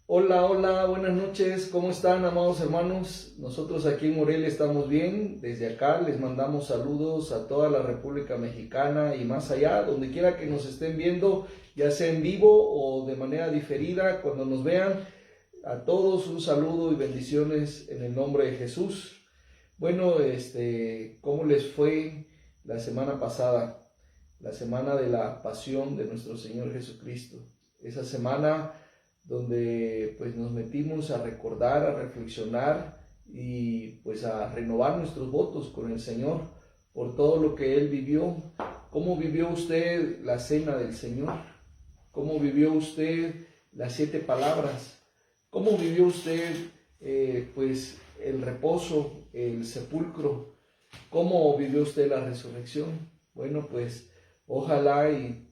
Hola, hola, buenas noches, ¿cómo están, amados hermanos? Nosotros aquí en Morelia estamos bien. Desde acá les mandamos saludos a toda la República Mexicana y más allá, donde quiera que nos estén viendo, ya sea en vivo o de manera diferida, cuando nos vean. A todos un saludo y bendiciones en el nombre de Jesús. Bueno, ¿cómo les fue la semana pasada? La semana de la pasión de nuestro Señor Jesucristo. Esa semana donde pues nos metimos a recordar, a reflexionar y pues a renovar nuestros votos con el Señor por todo lo que Él vivió. ¿Cómo vivió usted la cena del Señor? ¿Cómo vivió usted las 7 palabras? ¿Cómo vivió usted pues el reposo, el sepulcro? ¿Cómo vivió usted la resurrección? Bueno, pues ojalá y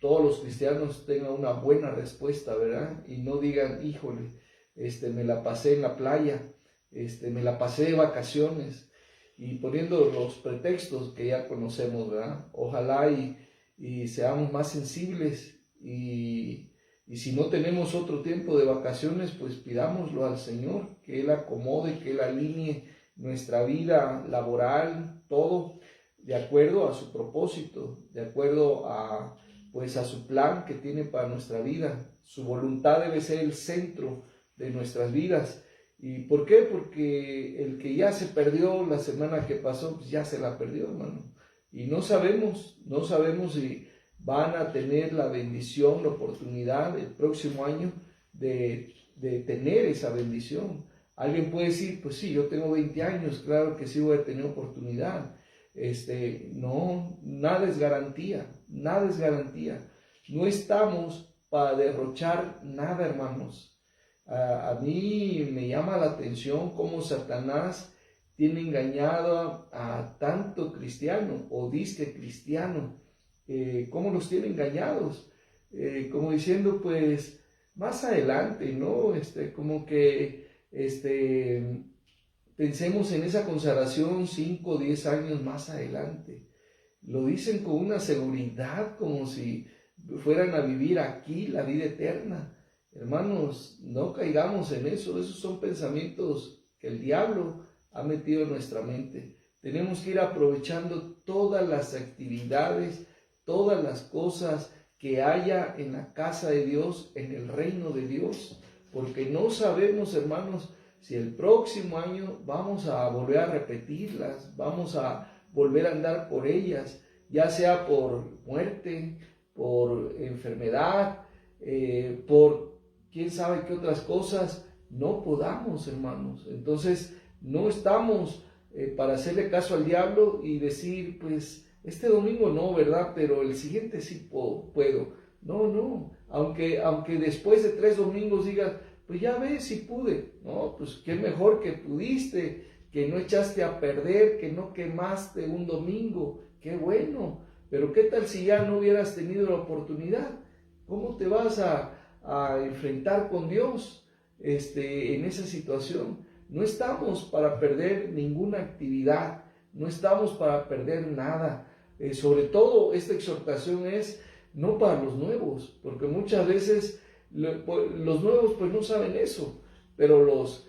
todos los cristianos tengan una buena respuesta, ¿verdad? Y no digan, híjole, me la pasé en la playa, me la pasé de vacaciones, y poniendo los pretextos que ya conocemos, ¿verdad? Ojalá y seamos más sensibles y si no tenemos otro tiempo de vacaciones, pues pidámoslo al Señor, que Él acomode, que Él alinee nuestra vida laboral, todo de acuerdo a su propósito, de acuerdo a pues a su plan que tiene para nuestra vida. Su voluntad debe ser el centro de nuestras vidas. ¿Y por qué? Porque el que ya se perdió la semana que pasó, pues ya se la perdió, hermano. Y no sabemos si van a tener la bendición, la oportunidad el próximo año de tener esa bendición. Alguien puede decir, pues sí, yo tengo 20 años, claro que sí voy a tener oportunidad. No, nada es garantía, nada es garantía. No estamos para derrochar nada, hermanos. A mí me llama la atención cómo Satanás tiene engañado a tanto cristiano o disque cristiano, cómo los tiene engañados, como diciendo pues más adelante, ¿no? Como que pensemos en esa consagración 5 o 10 años más adelante. Lo dicen con una seguridad como si fueran a vivir aquí la vida eterna. Hermanos, no caigamos en eso. Esos son pensamientos que el diablo ha metido en nuestra mente. Tenemos que ir aprovechando todas las actividades, todas las cosas que haya en la casa de Dios, en el reino de Dios, porque no sabemos, hermanos, si el próximo año vamos a volver a repetirlas, vamos a volver a andar por ellas, ya sea por muerte, por enfermedad, por quién sabe qué otras cosas, no podamos, hermanos. Entonces, no estamos para hacerle caso al diablo y decir, pues, este domingo no, ¿verdad? Pero el siguiente sí puedo. No, no. Aunque después de 3 domingos digas, pues ya ves si pude. No, pues qué mejor que pudiste, que no echaste a perder, que no quemaste un domingo. Qué bueno. Pero qué tal si ya no hubieras tenido la oportunidad. ¿Cómo te vas a enfrentar con Dios en esa situación? No estamos para perder ninguna actividad, no estamos para perder nada. Sobre todo esta exhortación es no para los nuevos, porque muchas veces los nuevos pues no saben eso, pero los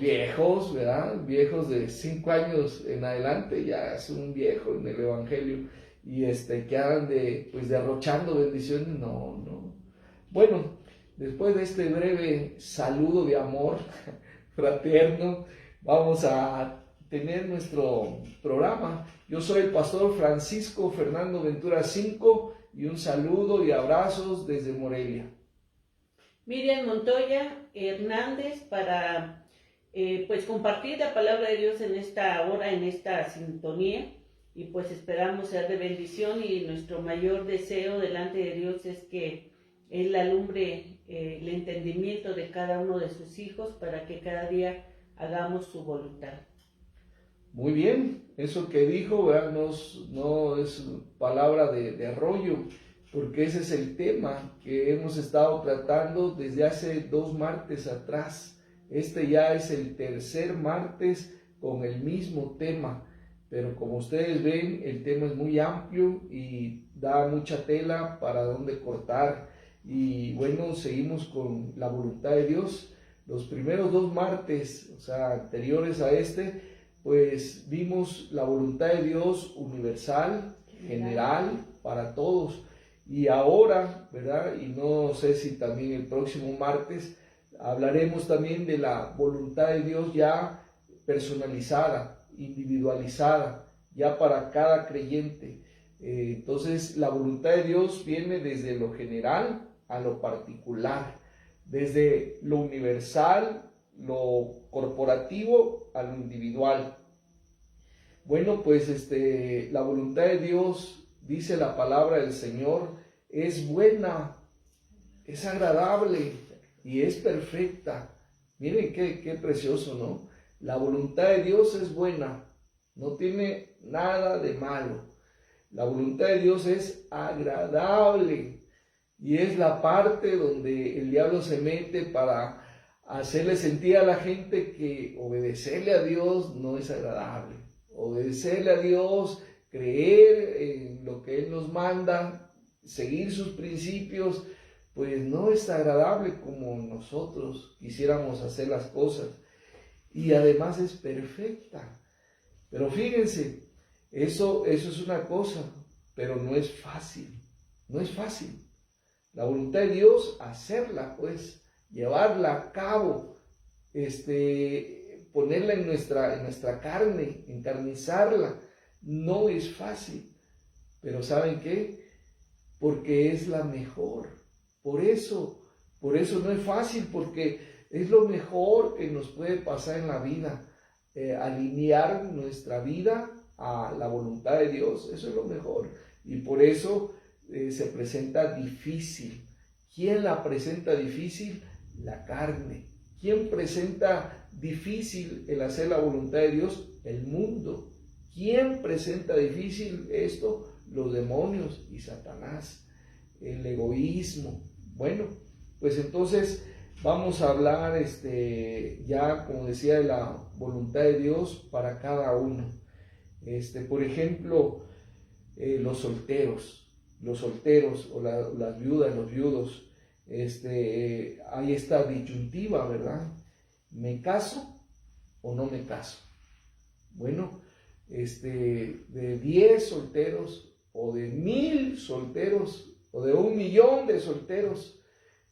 viejos, ¿verdad? Viejos de 5 años en adelante ya es un viejo en el evangelio y que andan pues derrochando bendiciones, no, no. Bueno, después de este breve saludo de amor fraterno, vamos a tener nuestro programa. Yo soy el pastor Francisco Fernando Ventura Cinco y un saludo y abrazos desde Morelia. Miriam Montoya Hernández para pues compartir la palabra de Dios en esta hora, en esta sintonía, y pues esperamos ser de bendición, y nuestro mayor deseo delante de Dios es que Él alumbre el entendimiento de cada uno de sus hijos para que cada día hagamos su voluntad. Muy bien, eso que dijo, ¿verdad? No es palabra de arroyo, porque ese es el tema que hemos estado tratando desde hace 2 martes atrás. Este ya es el tercer martes con el mismo tema, pero como ustedes ven, el tema es muy amplio y da mucha tela para donde cortar. Y bueno, seguimos con la voluntad de Dios. Los primeros 2 martes, o sea, anteriores a pues vimos la voluntad de Dios universal, general, para todos. Y ahora, ¿verdad? Y no sé si también el próximo martes hablaremos también de la voluntad de Dios ya personalizada, individualizada, ya para cada creyente. Entonces, la voluntad de Dios viene desde lo general a lo particular, desde lo universal, lo corporativo a lo individual. Bueno, pues la voluntad de Dios, dice la palabra del Señor, es buena, es agradable y es perfecta. Miren qué precioso, ¿no? La voluntad de Dios es buena, no tiene nada de malo. La voluntad de Dios es agradable y es la parte donde el diablo se mete para hacerle sentir a la gente que obedecerle a Dios no es agradable. Obedecerle a Dios, creer en lo que Él nos manda, seguir sus principios, pues no es agradable como nosotros quisiéramos hacer las cosas. Y además es perfecta. Pero fíjense, eso es una cosa, pero no es fácil. No es fácil. La voluntad de Dios, hacerla, pues, llevarla a cabo, ponerla en nuestra carne, encarnizarla, no es fácil. Pero ¿saben qué? Porque es la mejor. Por eso no es fácil, porque es lo mejor que nos puede pasar en la vida. Alinear nuestra vida a la voluntad de Dios, eso es lo mejor. Y por eso se presenta difícil. ¿Quién la presenta difícil? La carne. ¿Quién presenta difícil el hacer la voluntad de Dios? El mundo. ¿Quién presenta difícil esto? Los demonios y Satanás. El egoísmo. Bueno, pues entonces vamos a hablar ya, como decía, de la voluntad de Dios para cada uno. Por ejemplo, los solteros o las viudas, los viudos, hay esta disyuntiva, ¿verdad? ¿Me caso o no me caso? Bueno, de 10 solteros o de 1000 solteros o de 1,000,000 de solteros,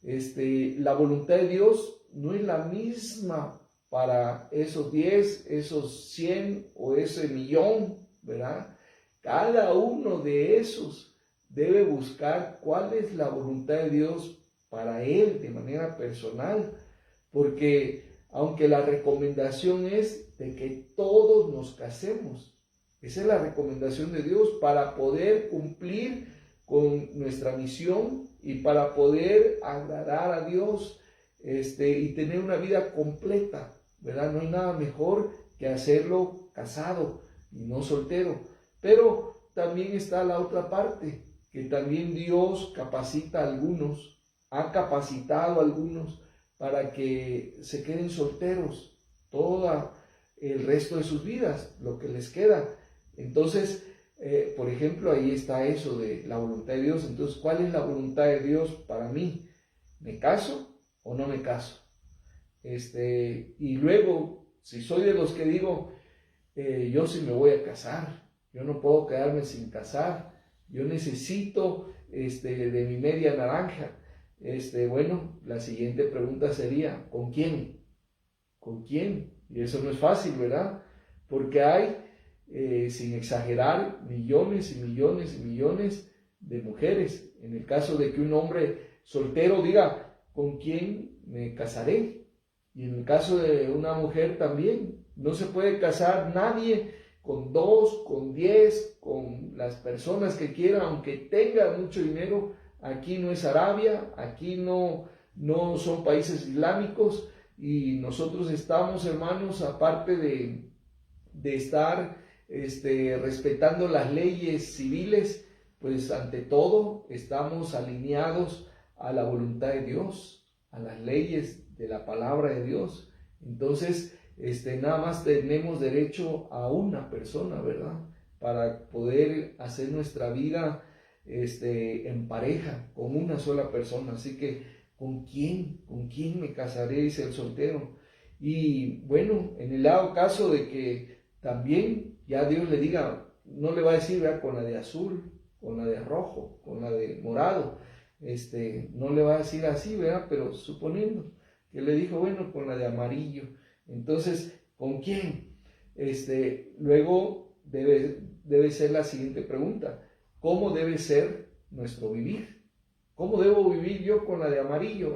la voluntad de Dios no es la misma para esos 10, esos 100 o ese 1,000,000, ¿verdad? Cada uno de esos debe buscar cuál es la voluntad de Dios para él de manera personal, porque aunque la recomendación es de que todos nos casemos, esa es la recomendación de Dios para poder cumplir con nuestra misión y para poder agradar a Dios y tener una vida completa, ¿verdad? No hay nada mejor que hacerlo casado y no soltero. Pero también está la otra parte, que también Dios capacita a algunos, ha capacitado a algunos para que se queden solteros todo el resto de sus vidas, lo que les queda. Entonces, por ejemplo, ahí está eso de la voluntad de Dios. Entonces, ¿cuál es la voluntad de Dios para mí? ¿Me caso o no me caso? Y luego, si soy de los que digo, yo sí me voy a casar, yo no puedo quedarme sin casar, yo necesito de mi media naranja. Bueno, la siguiente pregunta sería, ¿con quién? ¿Con quién? Y eso no es fácil, ¿verdad? Porque hay, sin exagerar, millones y millones y millones de mujeres. En el caso de que un hombre soltero diga, ¿con quién me casaré? Y en el caso de una mujer también, no se puede casar nadie con 2, con 10, con las personas que quiera, aunque tenga mucho dinero. Aquí no es Arabia, aquí no son países islámicos, y nosotros estamos, hermanos, aparte de estar respetando las leyes civiles, pues ante todo estamos alineados a la voluntad de Dios, a las leyes de la palabra de Dios. Entonces, nada más tenemos derecho a una persona, ¿verdad? Para poder hacer nuestra vida en pareja, con una sola persona. Así que, ¿con quién? ¿Con quién me casaré? Dice el soltero. Y bueno, en el dado caso de que también ya Dios le diga, no le va a decir, vea, con la de azul, con la de rojo, con la de morado, no le va a decir así, ¿verdad? Pero suponiendo que le dijo, bueno, con la de amarillo. Entonces, ¿con quién? Luego debe ser la siguiente pregunta: ¿cómo debe ser nuestro vivir? ¿Cómo debo vivir yo con la de amarillo?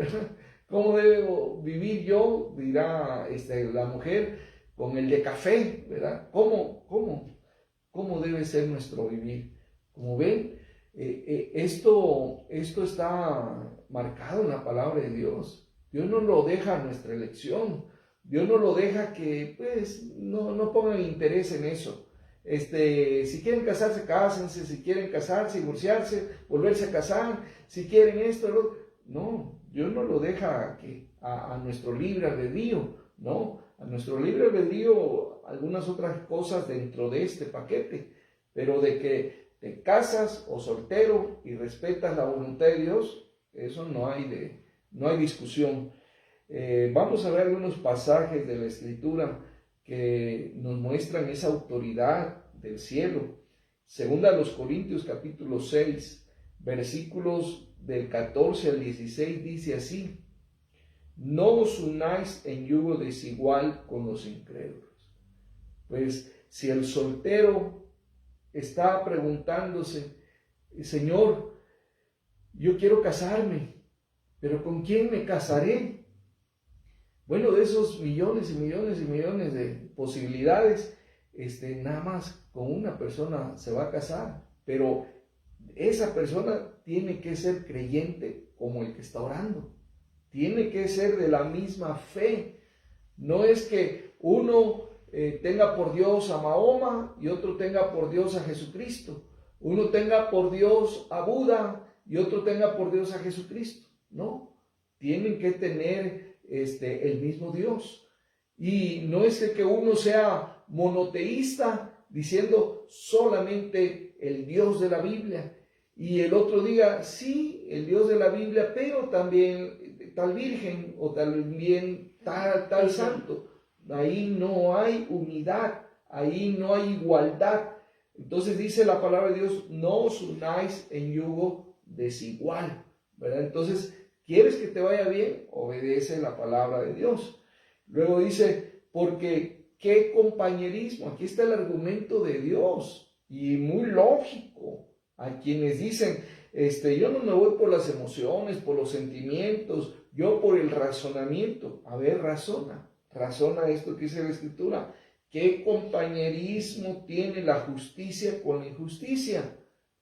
¿Cómo debo vivir yo, dirá la mujer, con el de café, ¿verdad? ¿Cómo debe ser nuestro vivir? Como ven, esto está marcado en la palabra de Dios. Dios no lo deja a nuestra elección. Dios no lo deja que, pues, no pongan interés en eso. Si quieren casarse, cásense. Si quieren casarse, divorciarse, volverse a casar. Si quieren esto, no, Dios no lo deja a nuestro libre albedrío, no. A nuestro libre albedrío, algunas otras cosas dentro de este paquete, pero de que te casas o soltero y respetas la voluntad de Dios, eso no hay discusión. Vamos a ver algunos pasajes de la Escritura que nos muestran esa autoridad del cielo. Segunda a los Corintios capítulo 6, versículos del 14 al 16 dice así: no os unáis en yugo desigual con los incrédulos. Pues si el soltero está preguntándose, Señor, yo quiero casarme, pero ¿con quién me casaré? Bueno, de esos millones y millones y millones de posibilidades, nada más con una persona se va a casar, pero esa persona tiene que ser creyente como el que está orando. Tiene que ser de la misma fe. No es que uno tenga por Dios a Mahoma y otro tenga por Dios a Jesucristo. Uno tenga por Dios a Buda y otro tenga por Dios a Jesucristo. No, tienen que tener el mismo Dios. Y no es que uno sea monoteísta diciendo solamente el Dios de la Biblia y el otro diga sí, el Dios de la Biblia, pero también tal virgen o también tal santo. Ahí no hay unidad, ahí no hay igualdad. Entonces dice la palabra de Dios, no os unáis en yugo desigual, ¿verdad? Entonces, ¿quieres que te vaya bien? Obedece la palabra de Dios. Luego dice, porque qué compañerismo, aquí está el argumento de Dios y muy lógico. A quienes dicen, yo no me voy por las emociones, por los sentimientos, yo por el razonamiento. A ver, razona esto que dice la Escritura. ¿Qué compañerismo tiene la justicia con la injusticia?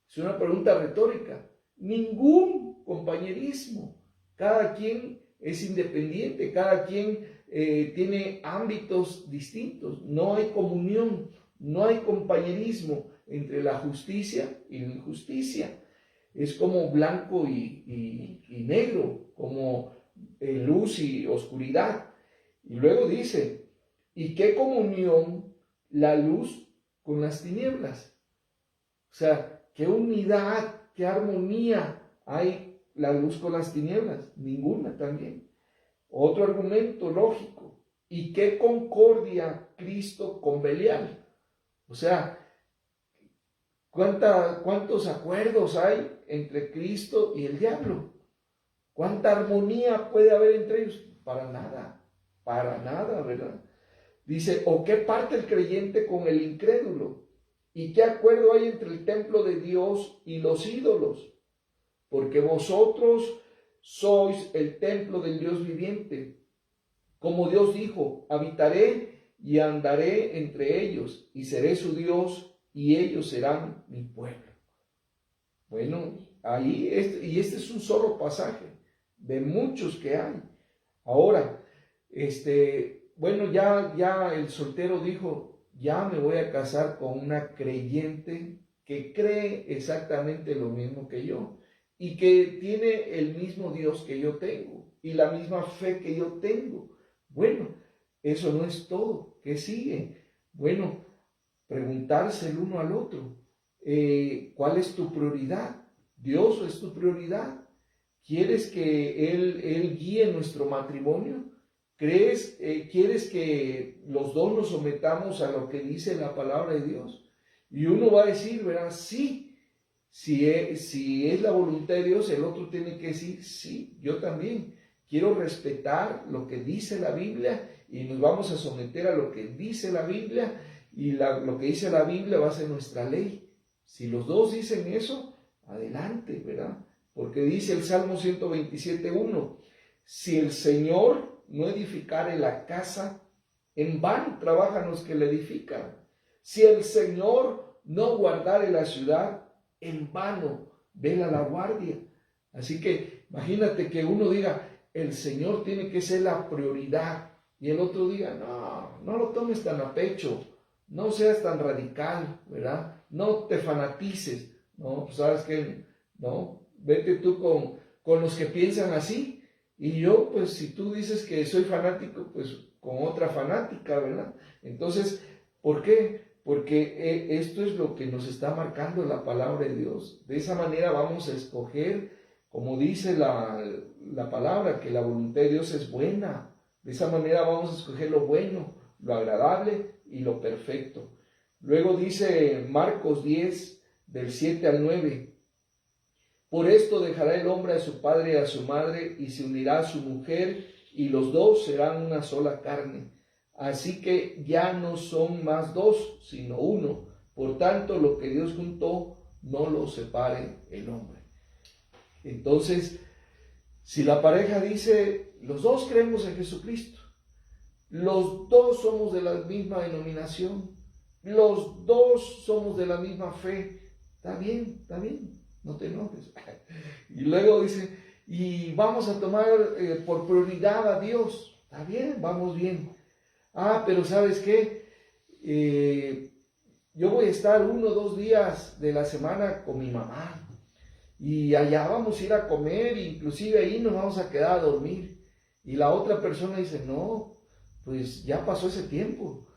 Es una pregunta retórica. Ningún compañerismo. Cada quien es independiente, cada quien tiene ámbitos distintos. No hay comunión, no hay compañerismo entre la justicia y la injusticia. Es como blanco y negro, como luz y oscuridad. Y luego dice, ¿y qué comunión la luz con las tinieblas? O sea, ¿qué unidad, qué armonía hay la luz con las tinieblas? Ninguna también. Otro argumento lógico, ¿y qué concordia Cristo con Belial? O sea, ¿cuántos acuerdos hay entre Cristo y el diablo? ¿Cuánta armonía puede haber entre ellos? Para nada, ¿verdad? Dice, ¿o qué parte el creyente con el incrédulo? ¿Y qué acuerdo hay entre el templo de Dios y los ídolos? Porque vosotros sois el templo del Dios viviente. Como Dios dijo, habitaré y andaré entre ellos, y seré su Dios, y ellos serán mi pueblo. Bueno, ahí, este es un solo pasaje de muchos que hay. Ahora, bueno, ya el soltero dijo, ya me voy a casar con una creyente que cree exactamente lo mismo que yo y que tiene el mismo Dios que yo tengo y la misma fe que yo tengo. Bueno, eso no es todo. ¿Qué sigue? Bueno, preguntarse el uno al otro, ¿cuál es tu prioridad? ¿Dios es tu prioridad? ¿Quieres que Él guíe nuestro matrimonio? ¿Quieres que los dos nos sometamos a lo que dice la palabra de Dios? Y uno va a decir, ¿verdad? Sí, si es la voluntad de Dios, el otro tiene que decir, sí, yo también quiero respetar lo que dice la Biblia y nos vamos a someter a lo que dice la Biblia y lo que dice la Biblia va a ser nuestra ley. Si los dos dicen eso, adelante, ¿verdad? Porque dice el Salmo 127:1, si el Señor no edificare la casa, en vano trabajan los que la edifican. Si el Señor no guardare la ciudad, en vano vela la guardia. Así que imagínate que uno diga, el Señor tiene que ser la prioridad, y el otro diga, no lo tomes tan a pecho, no seas tan radical, ¿verdad? No te fanatices, ¿no? Pues sabes que, ¿no? Vete tú con los que piensan así, y yo, pues si tú dices que soy fanático, pues con otra fanática, ¿verdad? Entonces, ¿por qué? Porque esto es lo que nos está marcando la palabra de Dios. De esa manera vamos a escoger, como dice la palabra, que la voluntad de Dios es buena. De esa manera vamos a escoger lo bueno, lo agradable y lo perfecto. Luego dice Marcos 10, del 7 al 9. Por esto dejará el hombre a su padre y a su madre, y se unirá a su mujer, y los dos serán una sola carne. Así que ya no son más dos, sino uno. Por tanto, lo que Dios juntó, no lo separe el hombre. Entonces, si la pareja dice, los dos creemos en Jesucristo, los dos somos de la misma denominación, los dos somos de la misma fe, está bien, no te enojes. Y luego dice, y vamos a tomar por prioridad a Dios, está bien, vamos bien. Pero ¿sabes qué? Yo voy a estar 1 o 2 días de la semana con mi mamá, y allá vamos a ir a comer, inclusive ahí nos vamos a quedar a dormir. Y la otra persona dice, no, pues ya pasó ese tiempo,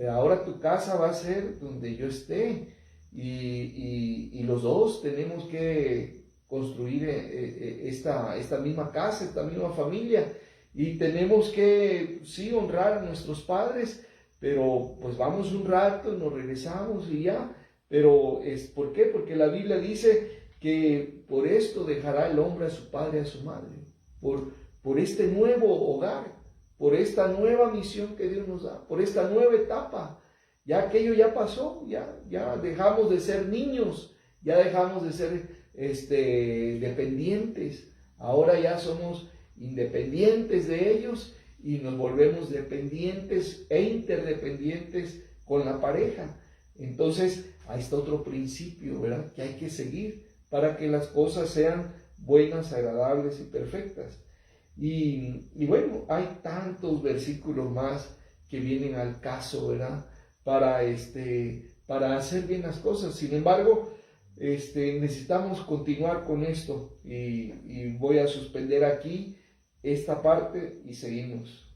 ahora tu casa va a ser donde yo esté, y los dos tenemos que construir esta misma casa, esta misma familia, y tenemos que, sí, honrar a nuestros padres, pero pues vamos un rato, nos regresamos y ya. Pero ¿por qué? Porque la Biblia dice que por esto dejará el hombre a su padre y a su madre, por este nuevo hogar, por esta nueva misión que Dios nos da, por esta nueva etapa. Ya aquello ya pasó, ya dejamos de ser niños, ya dejamos de ser dependientes, ahora ya somos independientes de ellos y nos volvemos dependientes e interdependientes con la pareja. Entonces, ahí está otro principio, ¿verdad?, que hay que seguir para que las cosas sean buenas, agradables y perfectas. Y bueno, hay tantos versículos más que vienen al caso, ¿verdad?, para hacer bien las cosas. Sin embargo, necesitamos continuar con esto y voy a suspender aquí esta parte y seguimos.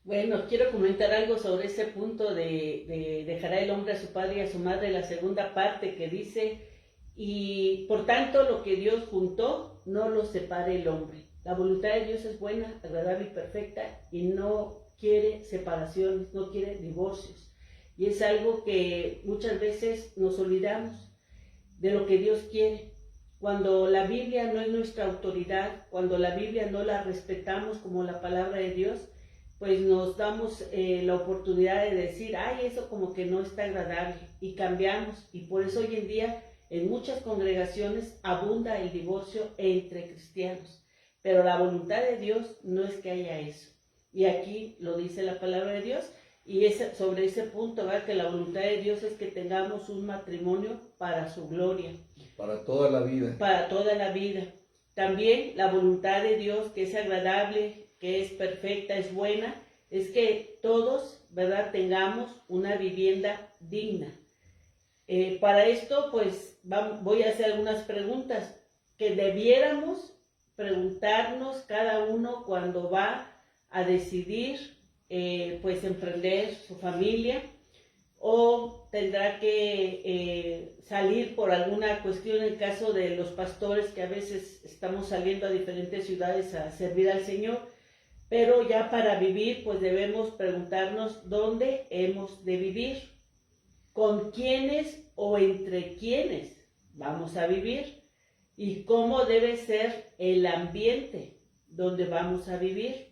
Bueno, quiero comentar algo sobre ese punto de dejará el hombre a su padre y a su madre, la segunda parte que dice, y por tanto lo que Dios juntó, no lo separe el hombre. La voluntad de Dios es buena, agradable y perfecta, y no quiere separaciones, no quiere divorcios. Y es algo que muchas veces nos olvidamos de lo que Dios quiere. Cuando la Biblia no es nuestra autoridad, cuando la Biblia no la respetamos como la palabra de Dios, pues nos damos la oportunidad de decir, eso como que no está agradable, y cambiamos. Y por eso hoy en día en muchas congregaciones abunda el divorcio entre cristianos. Pero la voluntad de Dios no es que haya eso. Y aquí lo dice la palabra de Dios. Y sobre ese punto, ¿verdad?, que la voluntad de Dios es que tengamos un matrimonio para su gloria. Para toda la vida. Para toda la vida. También la voluntad de Dios, que es agradable, que es perfecta, es buena, es que todos, ¿verdad?, tengamos una vivienda digna. Para esto, pues, voy a hacer algunas preguntas que debiéramos preguntarnos cada uno cuando va a decidir, pues, emprender su familia o tendrá que salir por alguna cuestión, en el caso de los pastores que a veces estamos saliendo a diferentes ciudades a servir al Señor, pero ya para vivir pues debemos preguntarnos dónde hemos de vivir, con quiénes o entre quiénes vamos a vivir y cómo debe ser el ambiente donde vamos a vivir.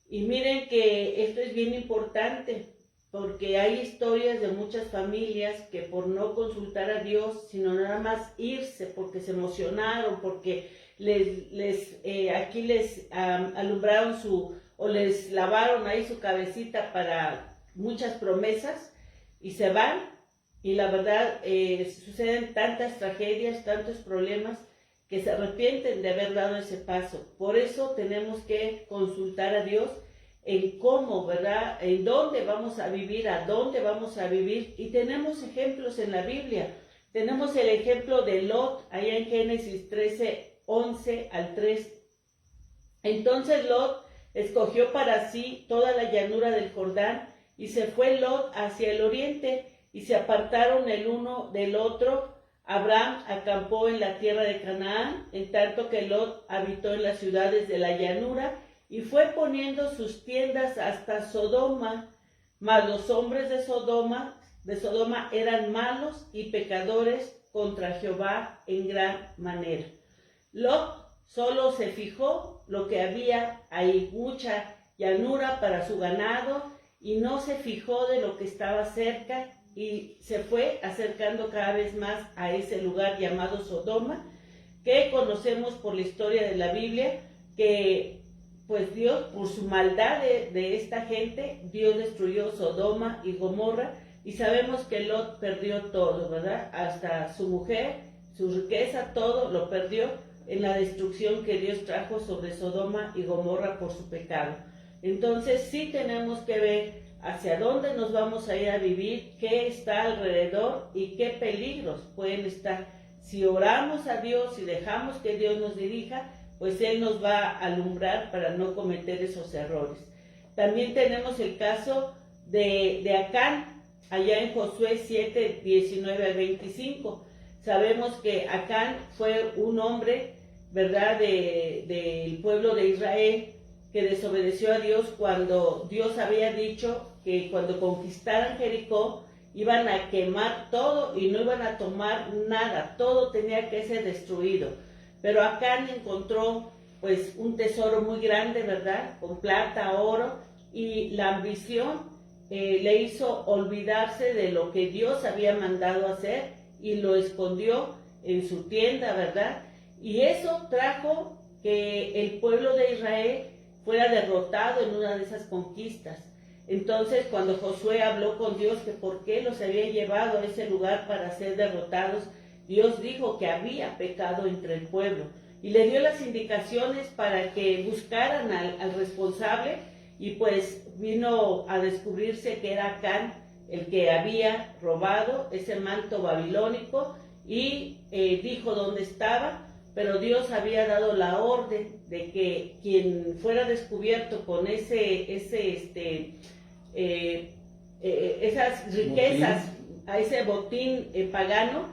Y miren que esto es bien importante, porque hay historias de muchas familias que por no consultar a Dios, sino nada más irse porque se emocionaron, porque aquí les alumbraron o les lavaron ahí su cabecita para muchas promesas y se van, y la verdad suceden tantas tragedias, tantos problemas, que se arrepienten de haber dado ese paso. Por eso tenemos que consultar a Dios en cómo, ¿verdad? En dónde vamos a vivir, a dónde vamos a vivir. Y tenemos ejemplos en la Biblia. Tenemos el ejemplo de Lot, allá en Génesis 13, 11 al 3. Entonces Lot escogió para sí toda la llanura del Jordán, y se fue Lot hacia el oriente, y se apartaron el uno del otro. Abraham acampó en la tierra de Canaán, en tanto que Lot habitó en las ciudades de la llanura, y fue poniendo sus tiendas hasta Sodoma. Mas los hombres de Sodoma eran malos y pecadores contra Jehová en gran manera. Lot solo se fijó lo que había ahí, mucha llanura para su ganado, y no se fijó de lo que estaba cerca, y se fue acercando cada vez más a ese lugar llamado Sodoma, que conocemos por la historia de la Biblia, que pues Dios, por su maldad de esta gente, Dios destruyó Sodoma y Gomorra, y sabemos que Lot perdió todo, ¿verdad? Hasta su mujer, su riqueza, todo lo perdió en la destrucción que Dios trajo sobre Sodoma y Gomorra por su pecado. Entonces sí tenemos que ver hacia dónde nos vamos a ir a vivir, qué está alrededor y qué peligros pueden estar. Si oramos a Dios y dejamos que Dios nos dirija, pues Él nos va a alumbrar para no cometer esos errores. También tenemos el caso de Acán, allá en Josué 7, 19 al 25. Sabemos que Acán fue un hombre, ¿verdad?, del pueblo de Israel, que desobedeció a Dios cuando Dios había dicho que cuando conquistaran Jericó iban a quemar todo y no iban a tomar nada, todo tenía que ser destruido. Pero Acán encontró pues un tesoro muy grande, ¿verdad?, con plata, oro, y la ambición le hizo olvidarse de lo que Dios había mandado hacer y lo escondió en su tienda, ¿verdad? Y eso trajo que el pueblo de Israel fuera derrotado en una de esas conquistas. Entonces, cuando Josué habló con Dios que por qué los había llevado a ese lugar para ser derrotados, Dios dijo que había pecado entre el pueblo y le dio las indicaciones para que buscaran al responsable, y pues vino a descubrirse que era Acán el que había robado ese manto babilónico, y dijo dónde estaba. Pero Dios había dado la orden de que quien fuera descubierto con esas riquezas, a ese botín pagano,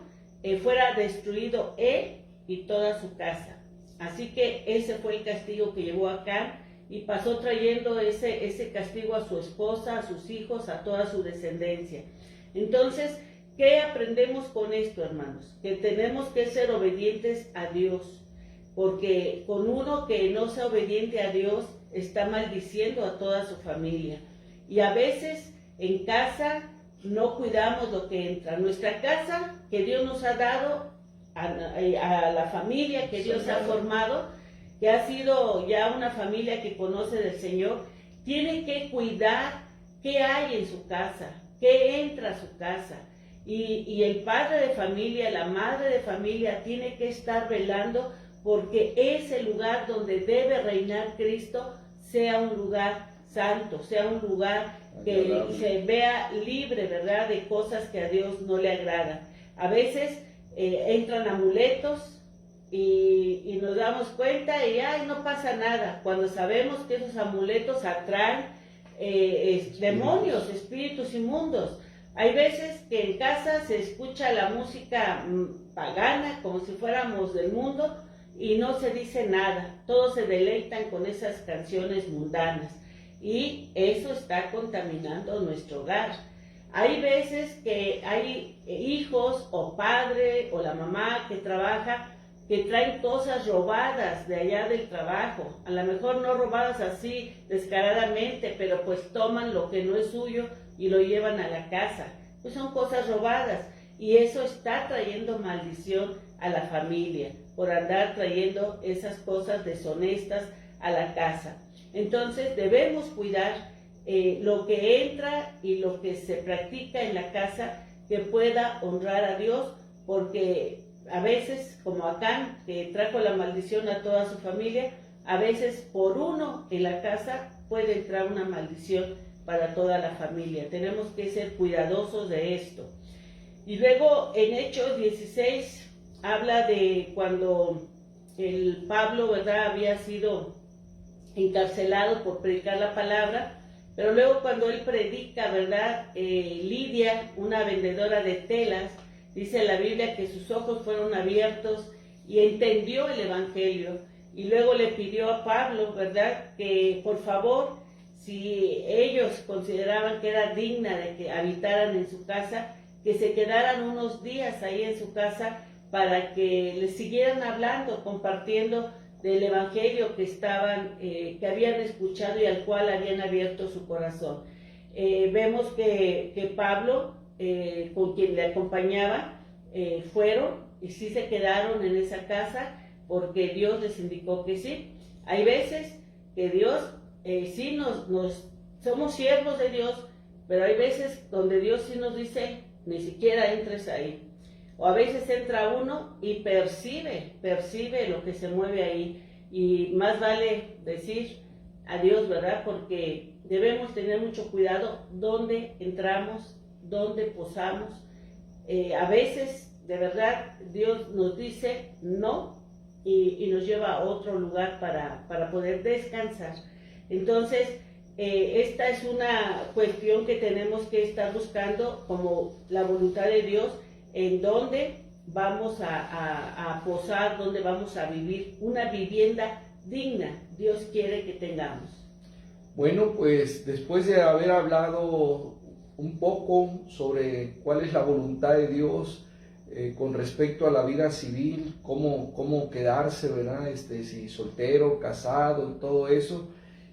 fuera destruido él y toda su casa. Así que ese fue el castigo que llevó Acán, y pasó trayendo ese castigo a su esposa, a sus hijos, a toda su descendencia. Entonces, ¿qué aprendemos con esto, hermanos? Que tenemos que ser obedientes a Dios, porque con uno que no sea obediente a Dios está maldiciendo a toda su familia. Y a veces en casa no cuidamos lo que entra. Nuestra casa que Dios nos ha dado, a la familia que Dios ha formado, que ha sido ya una familia que conoce del Señor, tiene que cuidar qué hay en su casa, qué entra a su casa. Y el padre de familia, la madre de familia tiene que estar velando porque ese lugar donde debe reinar Cristo sea un lugar santo, sea un lugar que se vea libre, ¿verdad?, de cosas que a Dios no le agradan. A veces entran amuletos y nos damos cuenta y ¡ay, no pasa nada! Cuando sabemos que esos amuletos atraen demonios, espíritus inmundos. Hay veces que en casa se escucha la música pagana, como si fuéramos del mundo, y no se dice nada. Todos se deleitan con esas canciones mundanas. Y eso está contaminando nuestro hogar. Hay veces que hay hijos o padre o la mamá que trabaja que traen cosas robadas de allá del trabajo, a lo mejor no robadas así descaradamente, pero pues toman lo que no es suyo y lo llevan a la casa. Pues son cosas robadas y eso está trayendo maldición a la familia por andar trayendo esas cosas deshonestas a la casa. Entonces debemos cuidar lo que entra y lo que se practica en la casa que pueda honrar a Dios, porque a veces, como Acán, que trajo la maldición a toda su familia, a veces por uno en la casa puede entrar una maldición para toda la familia. Tenemos que ser cuidadosos de esto. Y luego en Hechos 16 habla de cuando el Pablo, ¿verdad?, había sido encarcelado por predicar la palabra, pero luego cuando él predica, ¿verdad?, Lidia, una vendedora de telas, dice la Biblia que sus ojos fueron abiertos y entendió el Evangelio. Y luego le pidió a Pablo, ¿verdad?, que por favor, si ellos consideraban que era digna de que habitaran en su casa, que se quedaran unos días ahí en su casa para que les siguieran hablando, compartiendo del Evangelio que habían escuchado y al cual habían abierto su corazón. Vemos que Pablo, con quien le acompañaba, fueron y sí se quedaron en esa casa porque Dios les indicó que sí. Hay veces que Dios sí somos siervos de Dios, pero hay veces donde Dios sí nos dice ni siquiera entres ahí. O a veces entra uno y percibe lo que se mueve ahí, y más vale decir adiós, ¿verdad? Porque debemos tener mucho cuidado dónde entramos, dónde posamos. A veces, de verdad, Dios nos dice no y nos lleva a otro lugar para poder descansar. Entonces, esta es una cuestión que tenemos que estar buscando como la voluntad de Dios, en dónde vamos a posar, dónde vamos a vivir una vivienda digna. Dios quiere que tengamos. Bueno, pues después de haber hablado un poco sobre cuál es la voluntad de Dios con respecto a la vida civil, cómo quedarse, ¿verdad? Si soltero, casado y todo eso,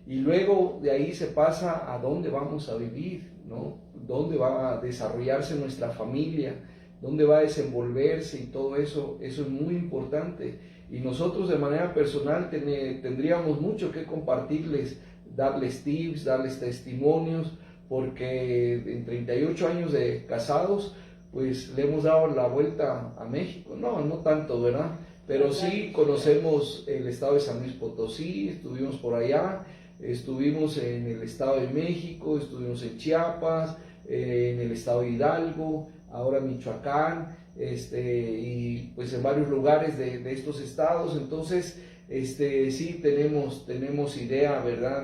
y luego de ahí se pasa a dónde vamos a vivir, ¿no? Dónde va a desarrollarse nuestra familia, dónde va a desenvolverse y todo eso es muy importante. Y nosotros de manera personal tendríamos mucho que compartirles, darles tips, darles testimonios, porque en 38 años de casados, pues le hemos dado la vuelta a México. No tanto, ¿verdad? Pero sí conocemos el estado de San Luis Potosí, estuvimos por allá, estuvimos en el estado de México, estuvimos en Chiapas, en el estado de Hidalgo, ahora Michoacán, y pues en varios lugares de estos estados. Entonces, sí tenemos idea, ¿verdad?,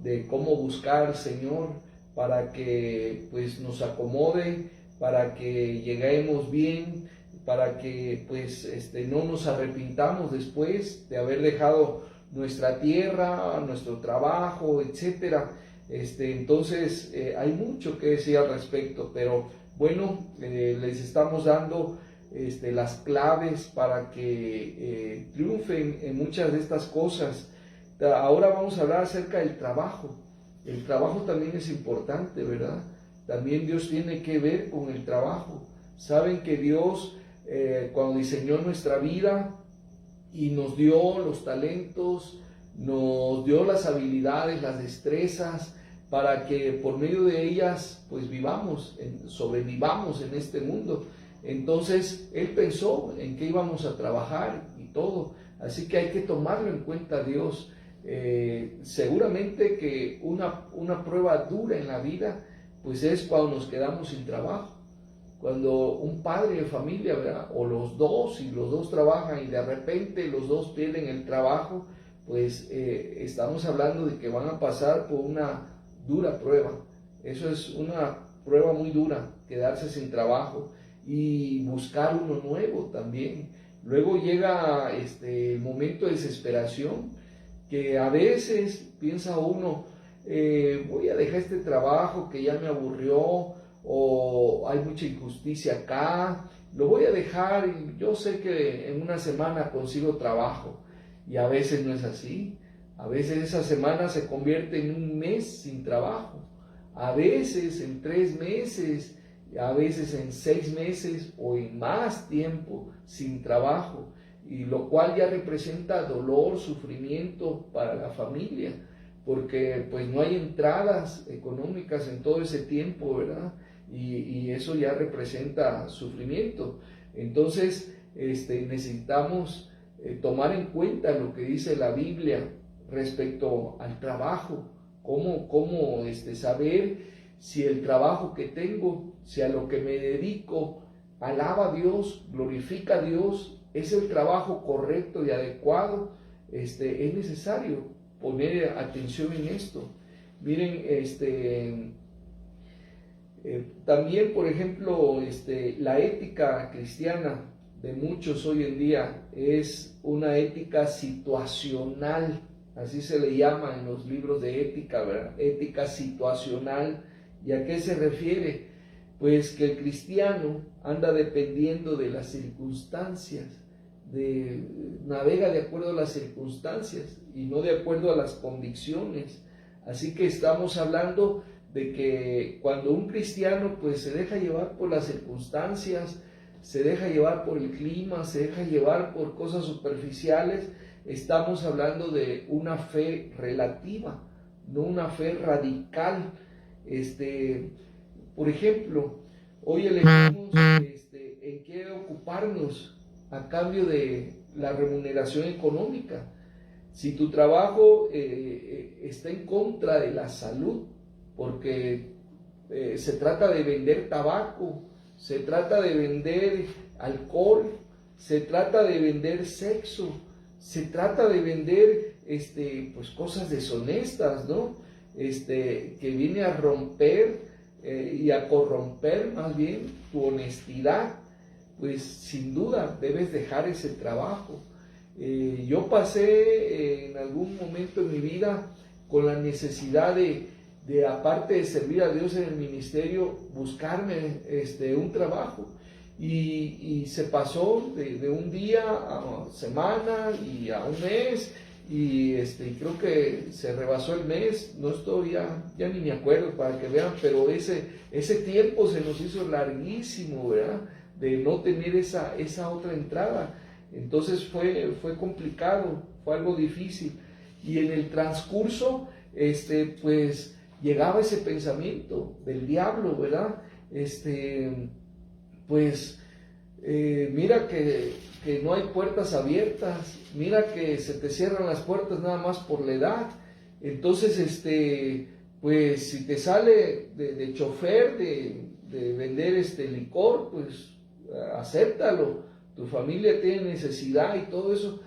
de cómo buscar al Señor para que pues nos acomode, para que lleguemos bien, para que pues no nos arrepintamos después de haber dejado nuestra tierra, nuestro trabajo, etcétera. Entonces hay mucho que decir al respecto, pero bueno, les estamos dando las claves para que triunfen en muchas de estas cosas. Ahora vamos a hablar acerca del trabajo. El trabajo también es importante, ¿verdad? También Dios tiene que ver con el trabajo. Saben que Dios, cuando diseñó nuestra vida y nos dio los talentos, nos dio las habilidades, las destrezas, para que por medio de ellas pues sobrevivamos en este mundo. Entonces Él pensó en que íbamos a trabajar y todo, así que hay que tomarlo en cuenta Dios. Seguramente que una prueba dura en la vida pues es cuando nos quedamos sin trabajo, cuando un padre de familia, ¿verdad?, o los dos trabajan y de repente los dos pierden el trabajo, pues estamos hablando de que van a pasar por una dura prueba. Eso es una prueba muy dura, quedarse sin trabajo y buscar uno nuevo también. Luego llega el momento de desesperación, que a veces piensa uno, voy a dejar este trabajo que ya me aburrió, o hay mucha injusticia acá, lo voy a dejar y yo sé que en una semana consigo trabajo. Y a veces no es así. A veces esa semana se convierte en un mes sin trabajo, a veces en 3 meses, a veces en 6 meses o en más tiempo sin trabajo, y lo cual ya representa dolor, sufrimiento para la familia, porque pues no hay entradas económicas en todo ese tiempo, ¿verdad? Y eso ya representa sufrimiento. Entonces necesitamos tomar en cuenta lo que dice la Biblia respecto al trabajo, cómo saber si el trabajo que tengo, si a lo que me dedico alaba a Dios, glorifica a Dios, es el trabajo correcto y adecuado. Es necesario poner atención en esto. Miren, también, por ejemplo, la ética cristiana de muchos hoy en día es una ética situacional, así se le llama en los libros de ética, ¿verdad? Ética situacional. ¿Y a qué se refiere? Pues que el cristiano anda dependiendo de las circunstancias, navega de acuerdo a las circunstancias y no de acuerdo a las convicciones. Así que estamos hablando de que cuando un cristiano pues se deja llevar por las circunstancias, se deja llevar por el clima, se deja llevar por cosas superficiales, estamos hablando de una fe relativa, no una fe radical. Por ejemplo, hoy elegimos en qué ocuparnos a cambio de la remuneración económica. Si tu trabajo está en contra de la salud, porque se trata de vender tabaco, se trata de vender alcohol, se trata de vender sexo, se trata de vender pues cosas deshonestas, ¿no? Que viene a romper y a corromper más bien tu honestidad, pues sin duda debes dejar ese trabajo. Yo pasé en algún momento en mi vida con la necesidad de aparte de servir a Dios en el ministerio, buscarme un trabajo. Y se pasó de un día a semana y a un mes, y creo que se rebasó el mes, no estoy ya ni me acuerdo para que vean, pero ese tiempo se nos hizo larguísimo, ¿verdad? De no tener esa otra entrada. Entonces fue complicado, fue algo difícil. Y en el transcurso, pues llegaba ese pensamiento del diablo, ¿verdad? Mira que no hay puertas abiertas, mira que se te cierran las puertas nada más por la edad. Entonces, pues si te sale de chofer, de vender licor, pues acéptalo, tu familia tiene necesidad y todo eso.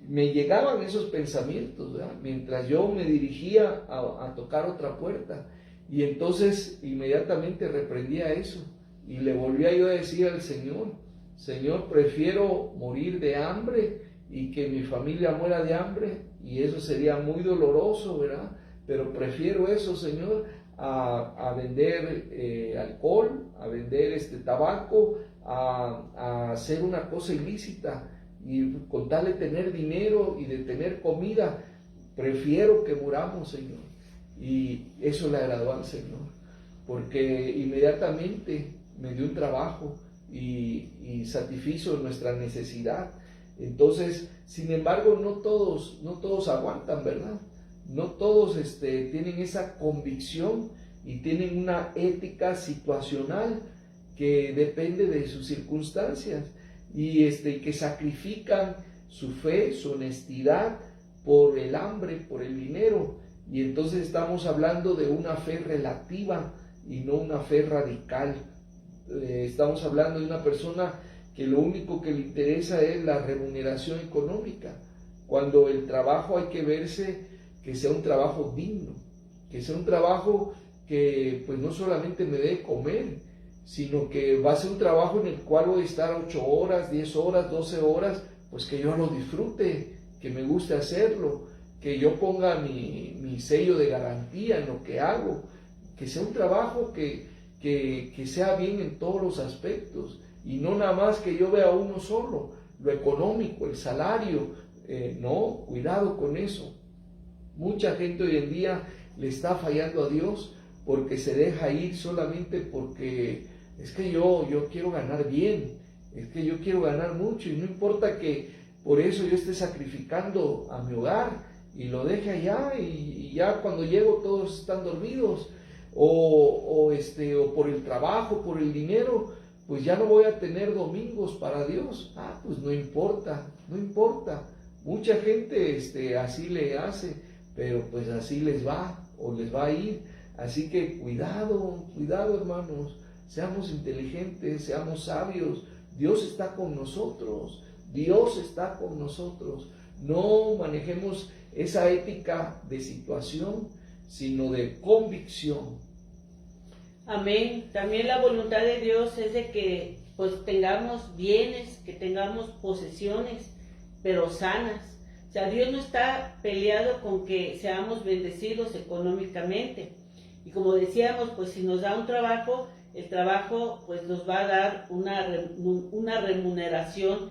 Me llegaban esos pensamientos, ¿verdad? Mientras yo me dirigía a tocar otra puerta, y entonces inmediatamente reprendía eso y le volvía yo a decir al Señor: Señor, prefiero morir de hambre y que mi familia muera de hambre, y eso sería muy doloroso, ¿verdad? Pero prefiero eso, Señor, a vender alcohol, a vender tabaco, a hacer una cosa ilícita. Y con tal de tener dinero y de tener comida, prefiero que muramos, Señor. Y eso le agradó al Señor, porque inmediatamente me dio un trabajo y satisfizo nuestra necesidad. Entonces, sin embargo, no todos aguantan, ¿verdad? No todos tienen esa convicción y tienen una ética situacional que depende de sus circunstancias, y que sacrifican su fe, su honestidad por el hambre, por el dinero. Y entonces estamos hablando de una fe relativa y no una fe radical. Estamos hablando de una persona que lo único que le interesa es la remuneración económica, cuando el trabajo hay que verse que sea un trabajo digno, que sea un trabajo que pues no solamente me dé comer, sino que va a ser un trabajo en el cual voy a estar 8 horas, 10 horas, 12 horas, pues que yo lo disfrute, que me guste hacerlo, que yo ponga mi sello de garantía en lo que hago, que sea un trabajo que sea bien en todos los aspectos, y no nada más que yo vea uno solo, lo económico, el salario, no, cuidado con eso. Mucha gente hoy en día le está fallando a Dios porque se deja ir solamente porque es que yo quiero ganar bien, es que yo quiero ganar mucho, y no importa que por eso yo esté sacrificando a mi hogar y lo deje allá, y ya cuando llego todos están dormidos, o por el trabajo, por el dinero, pues ya no voy a tener domingos para Dios. Pues no importa, no importa. Mucha gente así le hace, pero pues así les va o les va a ir. Así que cuidado, cuidado, hermanos, seamos inteligentes, seamos sabios. Dios está con nosotros, Dios está con nosotros. No manejemos esa ética de situación, sino de convicción. Amén. También la voluntad de Dios es de que pues tengamos bienes, que tengamos posesiones, pero sanas. O sea, Dios no está peleado con que seamos bendecidos económicamente. Y como decíamos, pues si nos da un trabajo, el trabajo pues nos va a dar una remuneración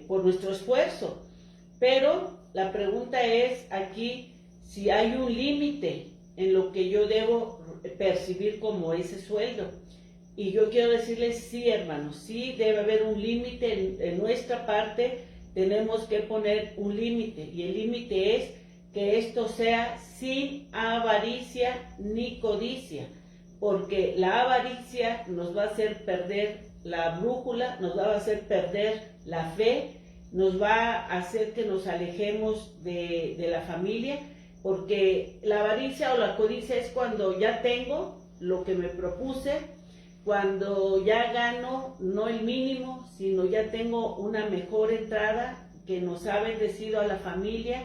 por nuestro esfuerzo. Pero la pregunta es aquí si hay un límite en lo que yo debo percibir como ese sueldo. Y yo quiero decirles, sí, hermanos, sí debe haber un límite en nuestra parte. Tenemos que poner un límite, y el límite es que esto sea sin avaricia ni codicia, porque la avaricia nos va a hacer perder la brújula, nos va a hacer perder la fe, nos va a hacer que nos alejemos de la familia, porque la avaricia o la codicia es cuando ya tengo lo que me propuse, cuando ya gano no el mínimo, sino ya tengo una mejor entrada que nos ha bendecido a la familia,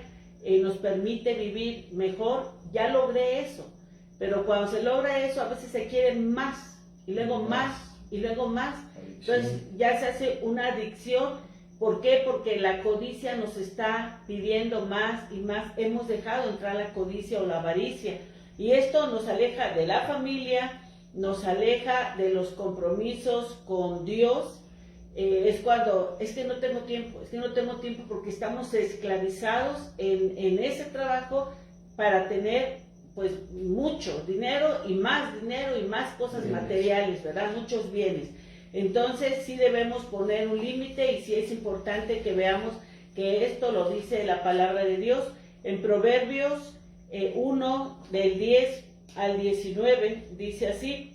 nos permite vivir mejor. Ya logré eso, pero cuando se logra eso a veces se quiere más, y luego más, y luego más. Entonces ya se hace una adicción. ¿Por qué? Porque la codicia nos está pidiendo más y más. Hemos dejado entrar la codicia o la avaricia, y esto nos aleja de la familia, nos aleja de los compromisos con Dios. Es cuando, es que no tengo tiempo porque estamos esclavizados en ese trabajo para tener pues mucho dinero y más cosas materiales, ¿verdad? Muchos bienes. Entonces sí debemos poner un límite, y sí es importante que veamos que esto lo dice la palabra de Dios en Proverbios 1 del 10 al 19, dice así: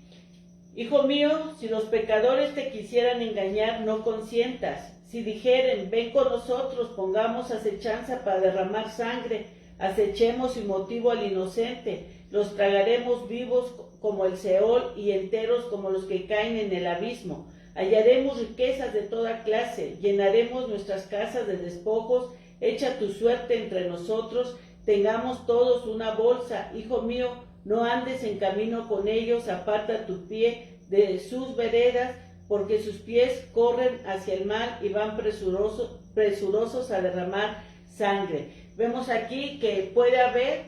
Hijo mío, si los pecadores te quisieran engañar, no consientas. Si dijeren, ven con nosotros, pongamos acechanza para derramar sangre, acechemos sin motivo al inocente, los tragaremos vivos como el Seol y enteros como los que caen en el abismo. Hallaremos riquezas de toda clase, llenaremos nuestras casas de despojos, echa tu suerte entre nosotros, tengamos todos una bolsa. Hijo mío, no andes en camino con ellos, aparta tu pie de sus veredas, porque sus pies corren hacia el mal y van presurosos a derramar sangre. Vemos aquí que puede haber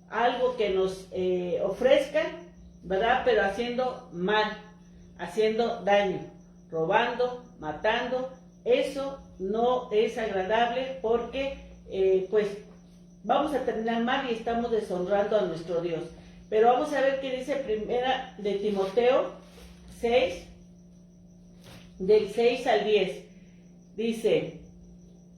algo que nos ofrezcan, ¿verdad? Pero haciendo mal, haciendo daño, robando, matando. Eso no es agradable, porque pues vamos a terminar mal y estamos deshonrando a nuestro Dios. Pero vamos a ver qué dice primera de Timoteo 6, del 6 al 10. Dice: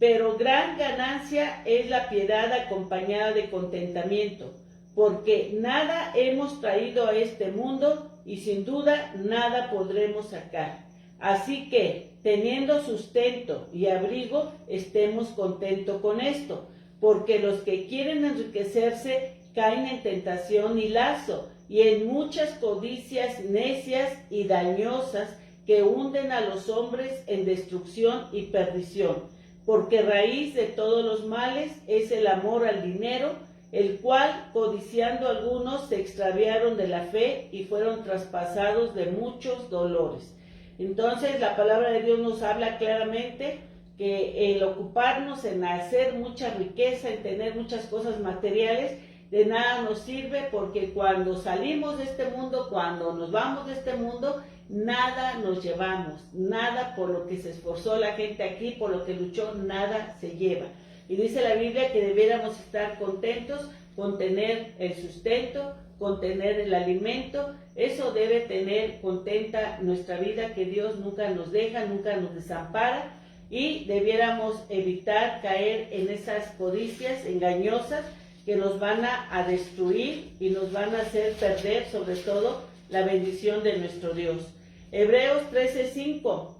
pero gran ganancia es la piedad acompañada de contentamiento, porque nada hemos traído a este mundo y sin duda nada podremos sacar. Así que, teniendo sustento y abrigo, estemos contentos con esto, porque los que quieren enriquecerse caen en tentación y lazo, y en muchas codicias necias y dañosas que hunden a los hombres en destrucción y perdición. Porque raíz de todos los males es el amor al dinero, el cual, codiciando algunos, se extraviaron de la fe y fueron traspasados de muchos dolores. Entonces la palabra de Dios nos habla claramente que el ocuparnos en hacer mucha riqueza, en tener muchas cosas materiales, de nada nos sirve, porque cuando salimos de este mundo, cuando nos vamos de este mundo, nada nos llevamos, nada por lo que se esforzó la gente aquí, por lo que luchó, nada se lleva. Y dice la Biblia que debiéramos estar contentos con tener el sustento, con tener el alimento. Eso debe tener contenta nuestra vida, que Dios nunca nos deja, nunca nos desampara, y debiéramos evitar caer en esas codicias engañosas que nos van a destruir y nos van a hacer perder sobre todo la bendición de nuestro Dios. Hebreos 13:5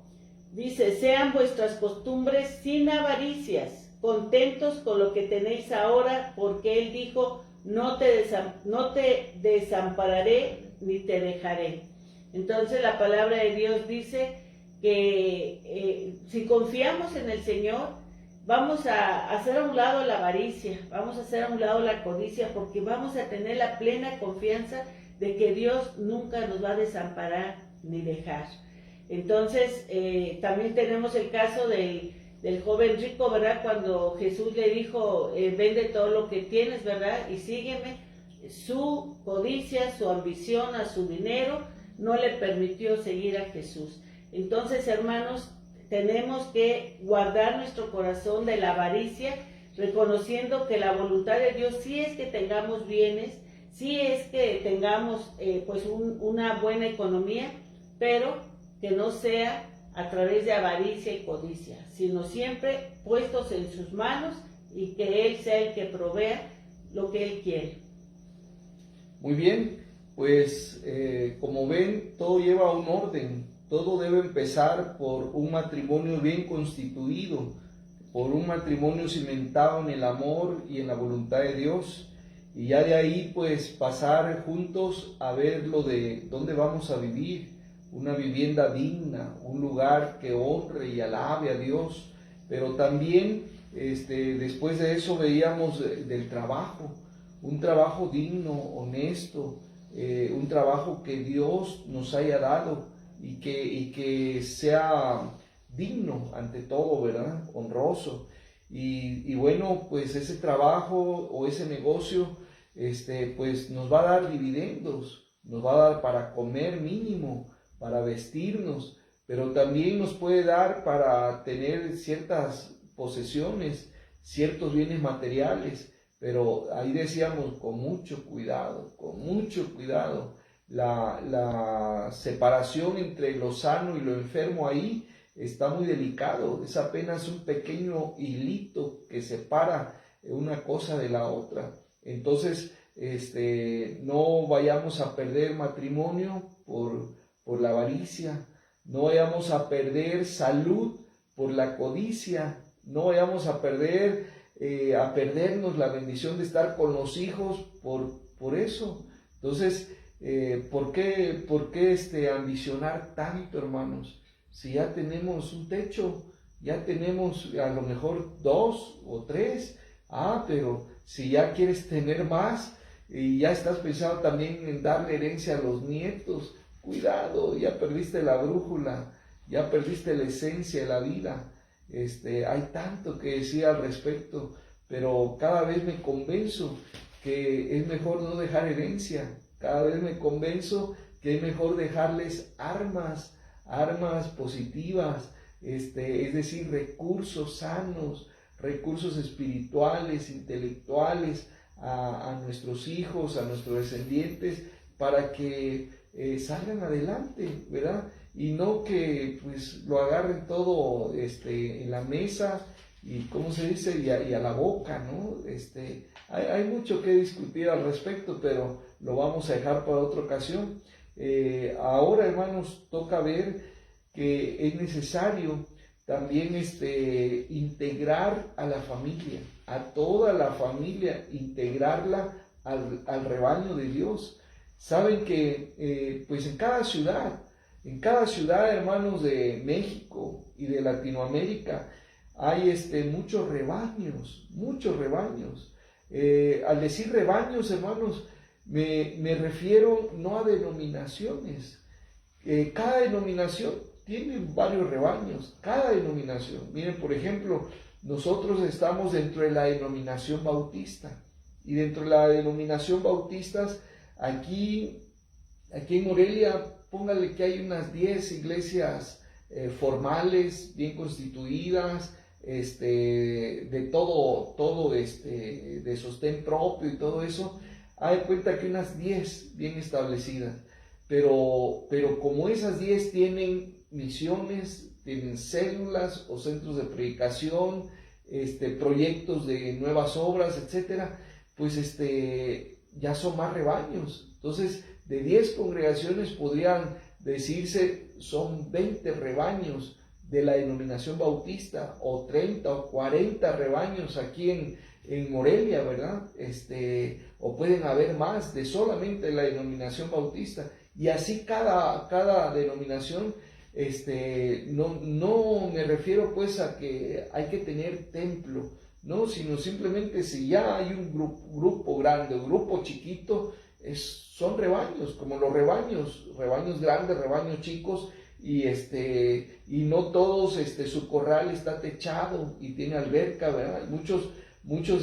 dice: sean vuestras costumbres sin avaricias, contentos con lo que tenéis ahora, porque Él dijo: no te desampararé ni te dejaré. Entonces la palabra de Dios dice que si confiamos en el Señor, vamos a hacer a un lado la avaricia, vamos a hacer a un lado la codicia, porque vamos a tener la plena confianza de que Dios nunca nos va a desamparar ni dejar. Entonces también tenemos el caso del joven rico, ¿verdad? Cuando Jesús le dijo: vende todo lo que tienes, ¿verdad? Y sígueme. Su codicia, su ambición a su dinero no le permitió seguir a Jesús. Entonces, hermanos, tenemos que guardar nuestro corazón de la avaricia, reconociendo que la voluntad de Dios sí es que tengamos bienes, sí es que tengamos una buena economía, pero que no sea a través de avaricia y codicia, sino siempre puestos en sus manos, y que Él sea el que provea lo que Él quiere. Muy bien, pues como ven, todo lleva un orden. Todo debe empezar por un matrimonio bien constituido, por un matrimonio cimentado en el amor y en la voluntad de Dios, y ya de ahí pues pasar juntos a ver lo de dónde vamos a vivir, una vivienda digna, un lugar que honre y alabe a Dios. Pero también después de eso veíamos del trabajo, un trabajo digno, honesto, un trabajo que Dios nos haya dado, y que sea digno ante todo, ¿verdad? Honroso. Y bueno, pues ese trabajo o ese negocio, pues nos va a dar dividendos, nos va a dar para comer mínimo, para vestirnos, pero también nos puede dar para tener ciertas posesiones, ciertos bienes materiales. Pero ahí decíamos, con mucho cuidado, la separación entre lo sano y lo enfermo ahí está muy delicado. Es apenas un pequeño hilito que separa una cosa de la otra. Entonces, no vayamos a perder matrimonio por la avaricia, no vayamos a perder salud por la codicia, no vayamos a perdernos la bendición de estar con los hijos por eso. Entonces, ¿por qué ambicionar tanto, hermanos? Si ya tenemos un techo, ya tenemos a lo mejor 2 o 3, pero si ya quieres tener más y ya estás pensando también en darle herencia a los nietos, cuidado, ya perdiste la brújula, ya perdiste la esencia de la vida. Hay tanto que decir al respecto, pero cada vez me convenzo que es mejor no dejar herencia. Cada vez me convenzo que es mejor dejarles armas positivas, es decir, recursos sanos, recursos espirituales, intelectuales a nuestros hijos, a nuestros descendientes, para que salgan adelante, ¿verdad? Y no que pues lo agarren todo en la mesa y, ¿cómo se dice? Y a la boca, ¿no? Hay mucho que discutir al respecto, pero lo vamos a dejar para otra ocasión. Ahora, hermanos, toca ver que es necesario también integrar a la familia, a toda la familia, integrarla al rebaño de Dios. Saben que pues en cada ciudad, hermanos, de México y de Latinoamérica, hay muchos rebaños. Al decir rebaños, hermanos, me refiero no a denominaciones. Cada denominación tiene varios rebaños, cada denominación. Miren, por ejemplo, nosotros estamos dentro de la denominación bautista. Y dentro de la denominación bautistas, aquí en Morelia, póngale que hay unas 10 iglesias formales, bien constituidas, de todo de sostén propio y todo eso. Hay cuenta que unas 10 bien establecidas. Pero como esas 10 tienen misiones, tienen células o centros de predicación, proyectos de nuevas obras, etcétera, pues ya son más rebaños. Entonces, de 10 congregaciones podrían decirse son 20 rebaños de la denominación bautista, o 30 o 40 rebaños aquí en Morelia, ¿verdad? O pueden haber más de solamente la denominación bautista. Y así cada denominación, no me refiero pues a que hay que tener templo, no, sino simplemente si ya hay un grupo grande o grupo chiquito, son rebaños, como los rebaños grandes, rebaños chicos, y no todos, su corral está techado y tiene alberca, ¿verdad? Hay muchos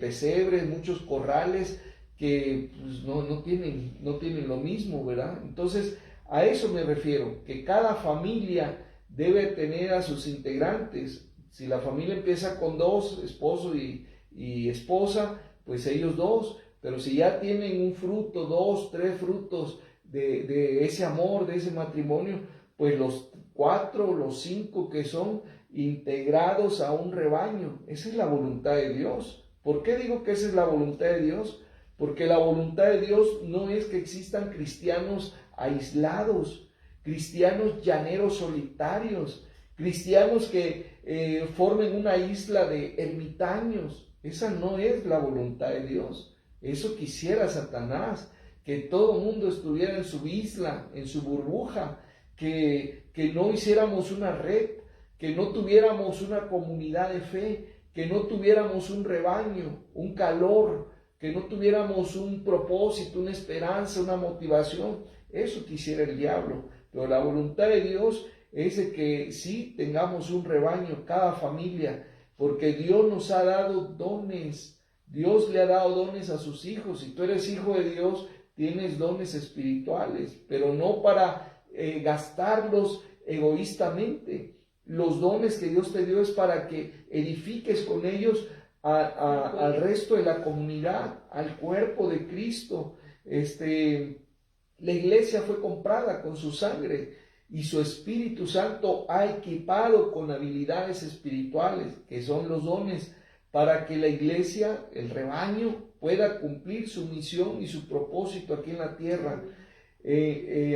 pesebres, muchos corrales que pues, no tienen lo mismo, ¿verdad? Entonces, a eso me refiero, que cada familia debe tener a sus integrantes. Si la familia empieza con 2, esposo y esposa, pues ellos 2, pero si ya tienen un fruto, 2, 3 frutos de ese amor, de ese matrimonio, pues los 4, los 5 que son integrados a un rebaño. Esa es la voluntad de Dios. ¿Por qué digo que esa es la voluntad de Dios? Porque la voluntad de Dios no es que existan cristianos aislados, cristianos llaneros solitarios, cristianos que formen una isla de ermitaños. Esa no es la voluntad de Dios. Eso quisiera Satanás, que todo el mundo estuviera en su isla, en su burbuja, que no hiciéramos una red, que no tuviéramos una comunidad de fe, que no tuviéramos un rebaño, un calor, que no tuviéramos un propósito, una esperanza, una motivación. Eso quisiera el diablo. Pero la voluntad de Dios es de que sí tengamos un rebaño, cada familia, porque Dios nos ha dado dones. Dios le ha dado dones a sus hijos. Si tú eres hijo de Dios, tienes dones espirituales, pero no para gastarlos egoístamente. Los dones que Dios te dio es para que edifiques con ellos al resto de la comunidad, al cuerpo de Cristo. La iglesia fue comprada con su sangre y su Espíritu Santo ha equipado con habilidades espirituales, que son los dones, para que la iglesia, el rebaño, pueda cumplir su misión y su propósito aquí en la tierra.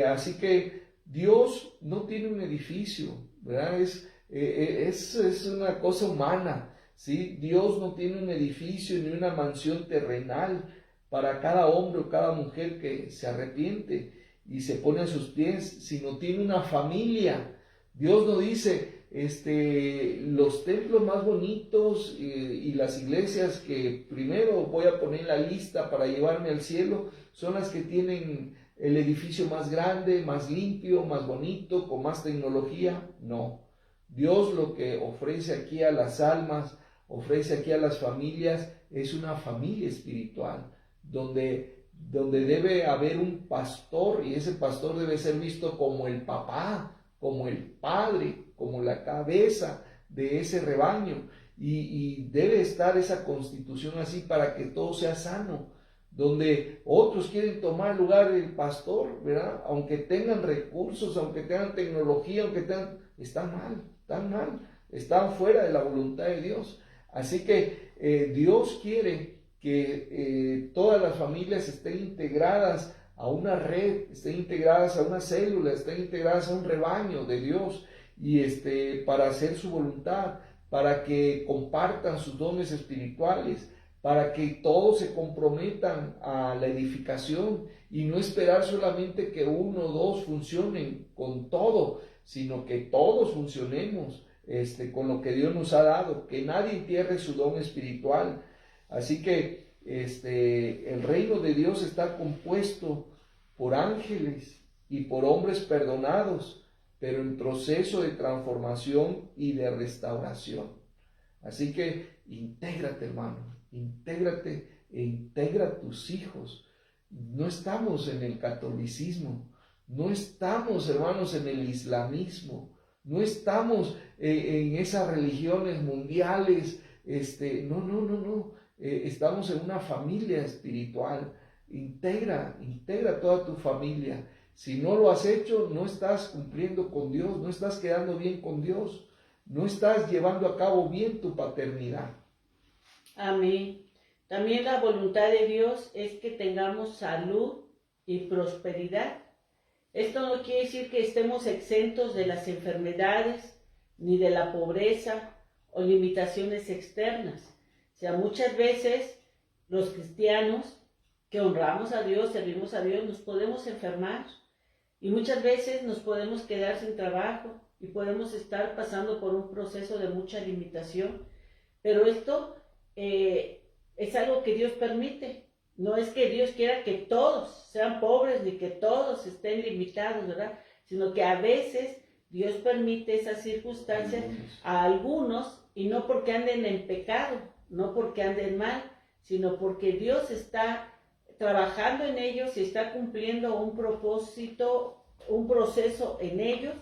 Así que Dios no tiene un edificio, ¿verdad? Es una cosa humana, ¿sí? Dios no tiene un edificio ni una mansión terrenal para cada hombre o cada mujer que se arrepiente y se pone a sus pies, sino tiene una familia. Dios no dice, los templos más bonitos y las iglesias que primero voy a poner en la lista para llevarme al cielo son las que tienen el edificio más grande, más limpio, más bonito, con más tecnología. No. Dios lo que ofrece aquí a las almas, ofrece aquí a las familias, es una familia espiritual, donde debe haber un pastor, y ese pastor debe ser visto como el papá, como el padre, como la cabeza de ese rebaño, y debe estar esa constitución así para que todo sea sano, donde otros quieren tomar el lugar del pastor, ¿verdad? Aunque tengan recursos, aunque tengan tecnología, están mal, están fuera de la voluntad de Dios. Así que Dios quiere que todas las familias estén integradas a una red, estén integradas a una célula, estén integradas a un rebaño de Dios, y para hacer su voluntad, para que compartan sus dones espirituales, para que todos se comprometan a la edificación y no esperar solamente que 1 o 2 funcionen con todo, sino que todos funcionemos con lo que Dios nos ha dado, que nadie entierre su don espiritual. Así que el reino de Dios está compuesto por ángeles y por hombres perdonados, pero en proceso de transformación y de restauración. Así que intégrate, hermano, intégrate e integra a tus hijos. No estamos en el catolicismo, no estamos, hermanos, en el islamismo, no estamos en esas religiones mundiales, no. Estamos en una familia espiritual. Integra toda tu familia. Si no lo has hecho, no estás cumpliendo con Dios, no estás quedando bien con Dios, no estás llevando a cabo bien tu paternidad. Amén. También la voluntad de Dios es que tengamos salud y prosperidad. Esto no quiere decir que estemos exentos de las enfermedades, ni de la pobreza o limitaciones externas. O sea, muchas veces los cristianos que honramos a Dios, servimos a Dios, nos podemos enfermar y muchas veces nos podemos quedar sin trabajo y podemos estar pasando por un proceso de mucha limitación. Pero esto es algo que Dios permite. No es que Dios quiera que todos sean pobres ni que todos estén limitados, ¿verdad? Sino que a veces Dios permite esas circunstancias a algunos, y no porque anden en pecado, no porque anden mal, sino porque Dios está trabajando en ellos y está cumpliendo un propósito, un proceso en ellos,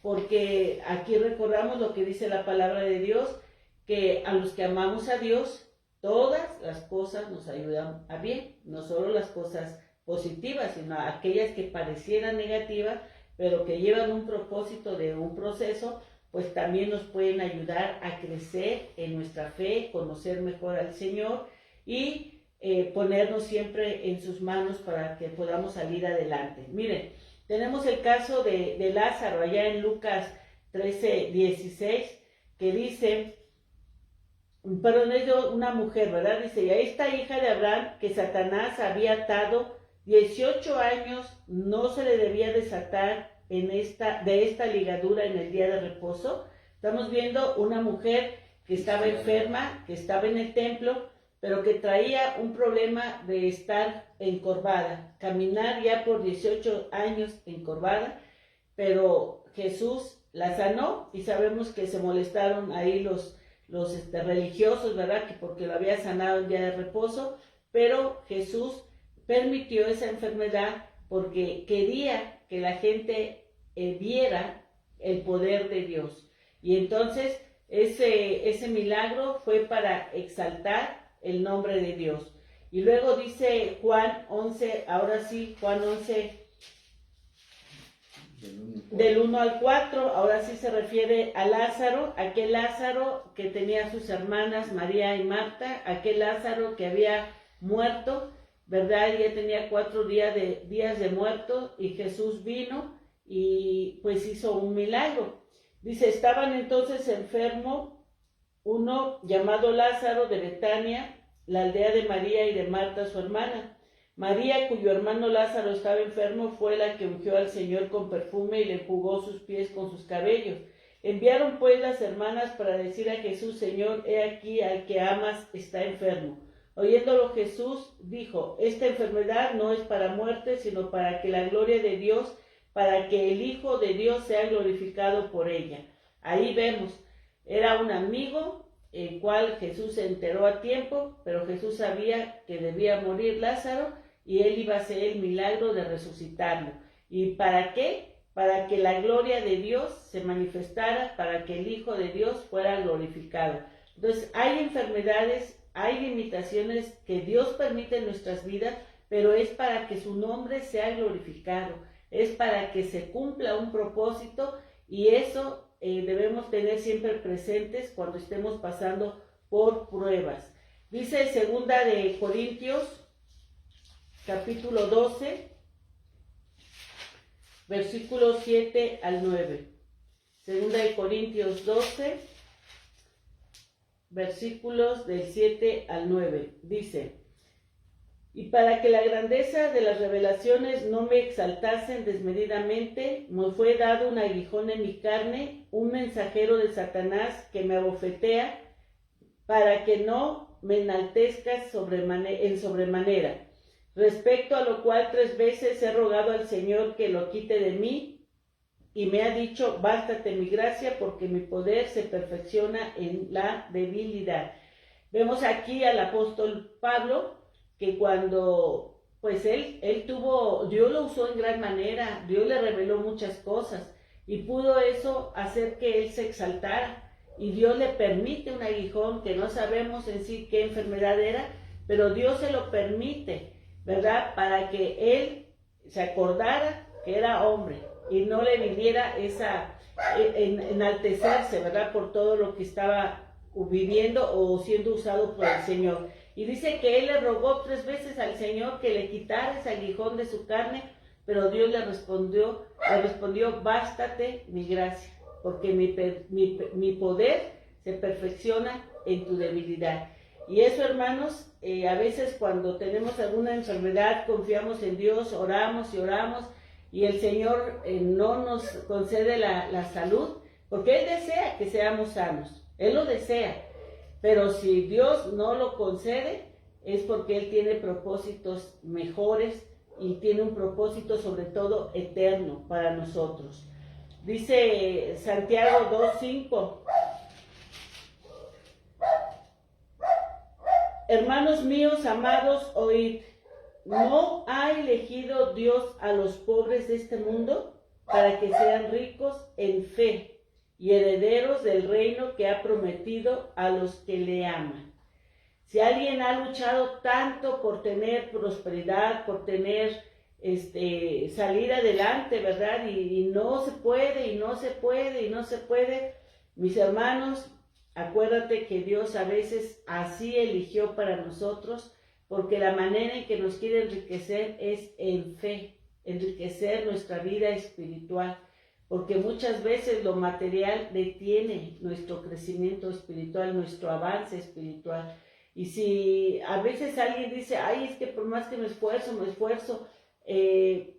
porque aquí recordamos lo que dice la palabra de Dios, que a los que amamos a Dios, todas las cosas nos ayudan a bien, no solo las cosas positivas, sino aquellas que parecieran negativas, pero que llevan un propósito de un proceso, pues también nos pueden ayudar a crecer en nuestra fe, conocer mejor al Señor y ponernos siempre en sus manos para que podamos salir adelante. Miren, tenemos el caso de Lázaro allá en Lucas 13:16, que dice, perdón, es de una mujer, ¿verdad? Dice, y a esta hija de Abraham que Satanás había atado 18 años, no se le debía desatar de esta ligadura en el día de reposo. Estamos viendo una mujer que estaba enferma, que estaba en el templo, pero que traía un problema de estar encorvada, caminar ya por 18 años encorvada, pero Jesús la sanó y sabemos que se molestaron ahí los religiosos, ¿verdad? Que porque lo había sanado el día de reposo, pero Jesús permitió esa enfermedad porque quería que la gente viera el poder de Dios. Y entonces ese milagro fue para exaltar el nombre de Dios. Y luego dice Juan 11, ahora sí, Juan 11, del 1 al 4, ahora sí se refiere a Lázaro, aquel Lázaro que tenía sus hermanas María y Marta, aquel Lázaro que había muerto, ¿verdad? Ya tenía 4 días de muerto, y Jesús vino y pues hizo un milagro. Dice, estaban entonces enfermo uno llamado Lázaro de Betania, la aldea de María y de Marta su hermana. María, cuyo hermano Lázaro estaba enfermo, fue la que ungió al Señor con perfume y le enjugó sus pies con sus cabellos. Enviaron pues las hermanas para decir a Jesús, Señor, he aquí al que amas está enfermo. Oyéndolo Jesús dijo, esta enfermedad no es para muerte, sino para que la gloria de Dios, para que el Hijo de Dios sea glorificado por ella. Ahí vemos, era un amigo, el cual Jesús se enteró a tiempo, pero Jesús sabía que debía morir Lázaro y él iba a hacer el milagro de resucitarlo. ¿Y para qué? Para que la gloria de Dios se manifestara, para que el Hijo de Dios fuera glorificado. Entonces, hay enfermedades, hay limitaciones que Dios permite en nuestras vidas, pero es para que su nombre sea glorificado, es para que se cumpla un propósito, y eso debemos tener siempre presentes cuando estemos pasando por pruebas. Dice 2 de Corintios, capítulo 12, versículos 7 al 9. 2 de Corintios 12, versículos del 7 al 9. Dice, y para que la grandeza de las revelaciones no me exaltasen desmedidamente, me fue dado un aguijón en mi carne, un mensajero de Satanás que me abofetea, para que no me enaltezcas en sobremanera. Respecto a lo cual 3 veces he rogado al Señor que lo quite de mí, y me ha dicho, bástate mi gracia, porque mi poder se perfecciona en la debilidad. Vemos aquí al apóstol Pablo, que cuando, pues él tuvo, Dios lo usó en gran manera, Dios le reveló muchas cosas, y pudo eso hacer que él se exaltara, y Dios le permite un aguijón, que no sabemos en sí qué enfermedad era, pero Dios se lo permite, ¿verdad? Para que él se acordara que era hombre y no le viniera enaltecerse, ¿verdad? Por todo lo que estaba viviendo o siendo usado por el Señor. Y dice que él le rogó 3 veces al Señor que le quitara ese aguijón de su carne, pero Dios le respondió, bástate mi gracia, porque mi poder se perfecciona en tu debilidad. Y eso, hermanos, a veces cuando tenemos alguna enfermedad, confiamos en Dios, oramos y oramos, y el Señor no nos concede la salud, porque Él desea que seamos sanos, Él lo desea, pero si Dios no lo concede, es porque Él tiene propósitos mejores y tiene un propósito sobre todo eterno para nosotros. Dice Santiago 2:5. Hermanos míos amados, oíd, ¿no ha elegido Dios a los pobres de este mundo para que sean ricos en fe y herederos del reino que ha prometido a los que le aman? Si alguien ha luchado tanto por tener prosperidad, por tener salir adelante, ¿verdad? Y no se puede, y no se puede, y no se puede, mis hermanos, acuérdate que Dios a veces así eligió para nosotros, porque la manera en que nos quiere enriquecer es en fe, enriquecer nuestra vida espiritual, porque muchas veces lo material detiene nuestro crecimiento espiritual, nuestro avance espiritual. Y si a veces alguien dice, ay, es que por más que me esfuerzo,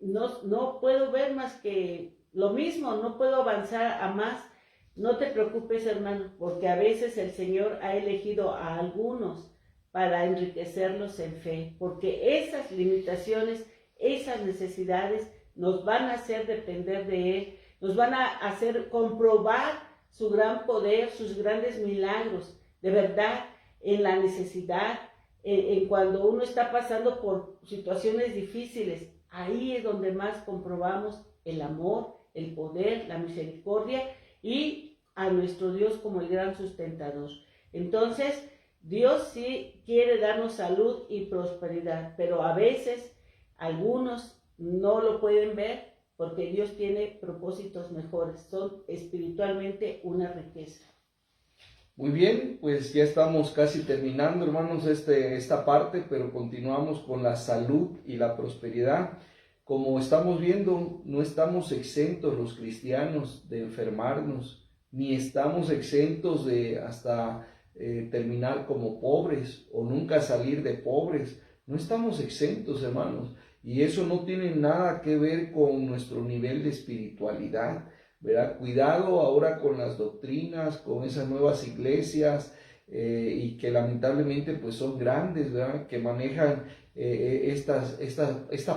no puedo ver más que lo mismo, no puedo avanzar a más. No te preocupes, hermano, porque a veces el Señor ha elegido a algunos para enriquecerlos en fe, porque esas limitaciones, esas necesidades nos van a hacer depender de Él, nos van a hacer comprobar su gran poder, sus grandes milagros, de verdad, en la necesidad, en cuando uno está pasando por situaciones difíciles, ahí es donde más comprobamos el amor, el poder, la misericordia y a nuestro Dios como el gran sustentador. Entonces, Dios sí quiere darnos salud y prosperidad, pero a veces algunos no lo pueden ver porque Dios tiene propósitos mejores, son espiritualmente una riqueza. Muy bien, pues ya estamos casi terminando, hermanos, esta parte, pero continuamos con la salud y la prosperidad. Como estamos viendo, no estamos exentos los cristianos de enfermarnos, ni estamos exentos de hasta terminar como pobres o nunca salir de pobres. No estamos exentos, hermanos, y eso no tiene nada que ver con nuestro nivel de espiritualidad, ¿verdad? Cuidado ahora con las doctrinas, con esas nuevas iglesias y que lamentablemente pues son grandes, ¿verdad? Que manejan esta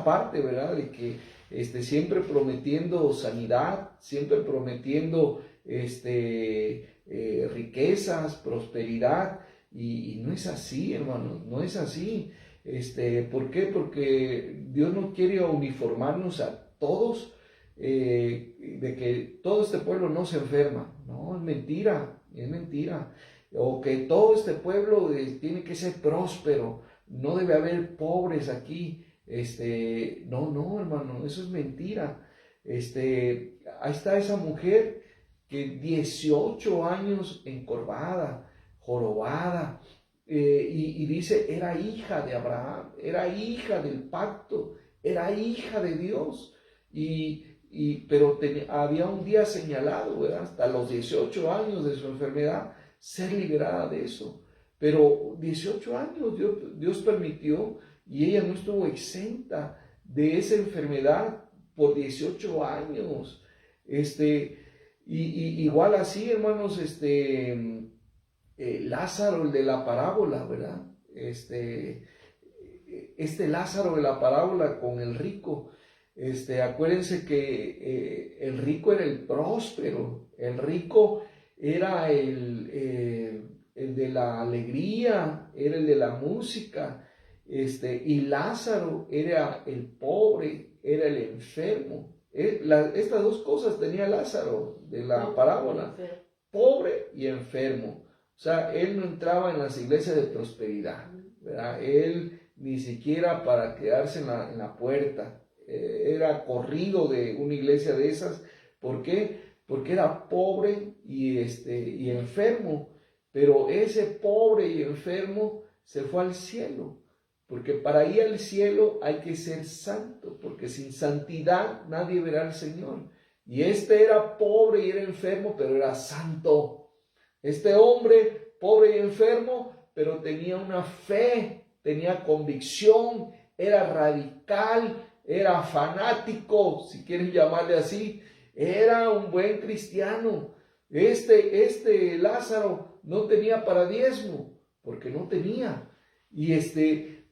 parte, ¿verdad? De que siempre prometiendo sanidad, siempre prometiendo riquezas, prosperidad, y no es así, hermanos, no es así. ¿Por qué? Porque Dios no quiere uniformarnos a todos, de que todo este pueblo no se enferma. No, es mentira, es mentira. O que todo este pueblo tiene que ser próspero, no debe haber pobres aquí. No, hermano, eso es mentira. Ahí está esa mujer que 18 años encorvada, jorobada, y dice, era hija de Abraham, era hija del pacto, era hija de Dios, pero había un día señalado, ¿verdad? Hasta los 18 años de su enfermedad, ser liberada de eso. Pero 18 años Dios permitió, y ella no estuvo exenta de esa enfermedad por 18 años. Igual así, hermanos, Lázaro, el de la parábola, ¿verdad? Lázaro de la parábola con el rico. Acuérdense que el rico era el próspero, el rico era el de la alegría, era el de la música, y Lázaro era el pobre, era el enfermo. Estas dos cosas tenía Lázaro de la parábola, pobre y enfermo. O sea, él no entraba en las iglesias de prosperidad, ¿verdad? Él ni siquiera para quedarse en la puerta, era corrido de una iglesia de esas. ¿Por qué? Porque era pobre y enfermo, pero ese pobre y enfermo se fue al cielo, porque para ir al cielo hay que ser santo, porque sin santidad nadie verá al Señor. Y era pobre y era enfermo, pero era santo. Este hombre, pobre y enfermo, pero tenía una fe, tenía convicción, era radical, era fanático, si quieren llamarle así, era un buen cristiano. Lázaro no tenía para diezmo, porque no tenía,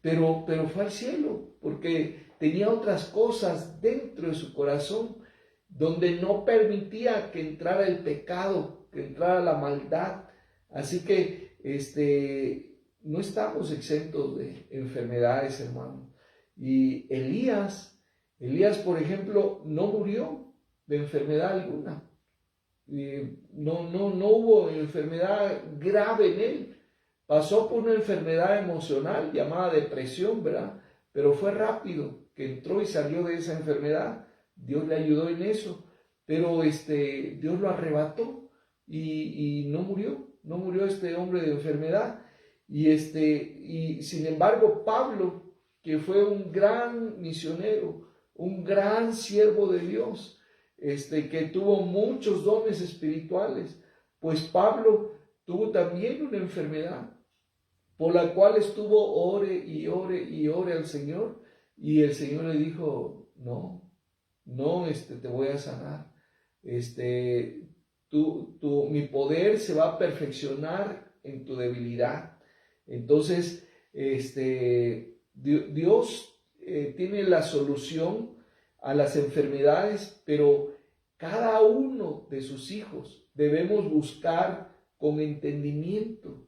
pero fue al cielo, porque tenía otras cosas dentro de su corazón, donde no permitía que entrara el pecado, que entrara la maldad. Así que no estamos exentos de enfermedades, hermano. Y Elías, por ejemplo, no murió de enfermedad alguna. No hubo enfermedad grave en él. Pasó por una enfermedad emocional llamada depresión, ¿verdad? Pero fue rápido que entró y salió de esa enfermedad. Dios le ayudó en eso, pero Dios lo arrebató y no murió este hombre de enfermedad. Y sin embargo, Pablo, que fue un gran misionero, un gran siervo de Dios, que tuvo muchos dones espirituales, pues Pablo tuvo también una enfermedad, por la cual estuvo ore y ore y ore al Señor, y el Señor le dijo, no, te voy a sanar, mi poder se va a perfeccionar en tu debilidad. Entonces, Dios tiene la solución a las enfermedades, pero cada uno de sus hijos debemos buscar con entendimiento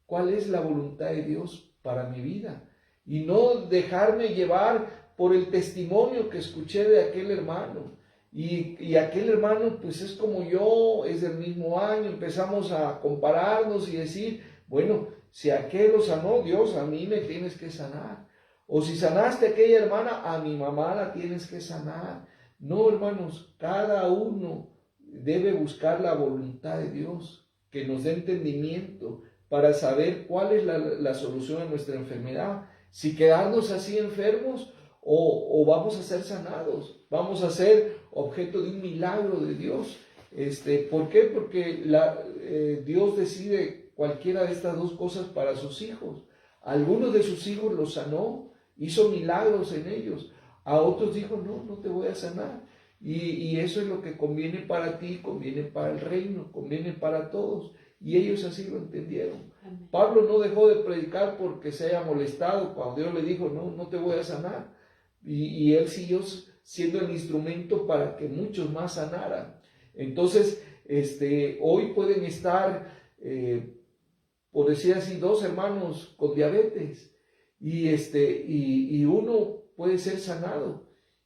cuál es la voluntad de Dios para mi vida y no dejarme llevar por el testimonio que escuché de aquel hermano. Y aquel hermano pues es como yo, es del mismo año, empezamos a compararnos y decir, bueno, si aquel lo sanó, Dios, a mí me tienes que sanar. O si sanaste a aquella hermana, a mi mamá la tienes que sanar. No, hermanos, cada uno debe buscar la voluntad de Dios, que nos dé entendimiento para saber cuál es la solución a nuestra enfermedad. Si quedarnos así enfermos o vamos a ser sanados, vamos a ser objeto de un milagro de Dios. ¿Por qué? Porque Dios decide cualquiera de estas dos cosas para sus hijos. A algunos de sus hijos los sanó, hizo milagros en ellos. A otros dijo, no te voy a sanar. Y eso es lo que conviene para ti, conviene para el reino, conviene para todos. Y ellos así lo entendieron. Amén. Pablo no dejó de predicar porque se haya molestado cuando Dios le dijo, no te voy a sanar. Y él siguió siendo el instrumento para que muchos más sanaran. Entonces, hoy pueden estar, por decir así, dos hermanos con diabetes y uno puede ser sanado.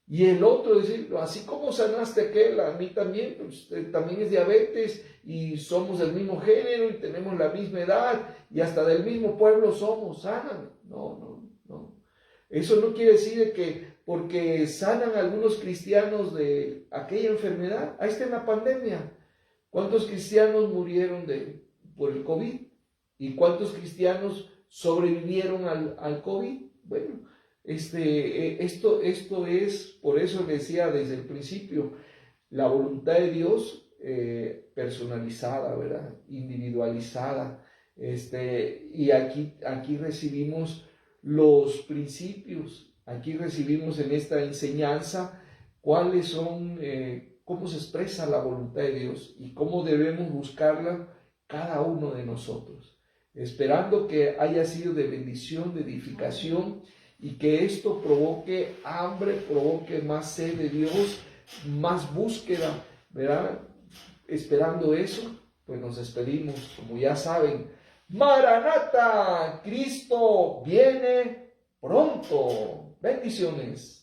Y el otro decir, así como sanaste aquel, a mí también, pues también es diabetes y somos del mismo género y tenemos la misma edad y hasta del mismo pueblo somos, sáname. No. Eso no quiere decir que porque sanan algunos cristianos de aquella enfermedad, ahí está en la pandemia. ¿Cuántos cristianos murieron por el COVID? ¿Y cuántos cristianos sobrevivieron al COVID? Bueno, esto es, por eso le decía desde el principio, la voluntad de Dios personalizada, ¿verdad? Individualizada. Y aquí recibimos los principios, aquí recibimos en esta enseñanza cuáles son, cómo se expresa la voluntad de Dios y cómo debemos buscarla cada uno de nosotros, esperando que haya sido de bendición, de edificación, y que esto provoque hambre, provoque más sed de Dios, más búsqueda, ¿verdad? Esperando eso, pues nos despedimos, como ya saben. Maranata, Cristo viene pronto. Bendiciones.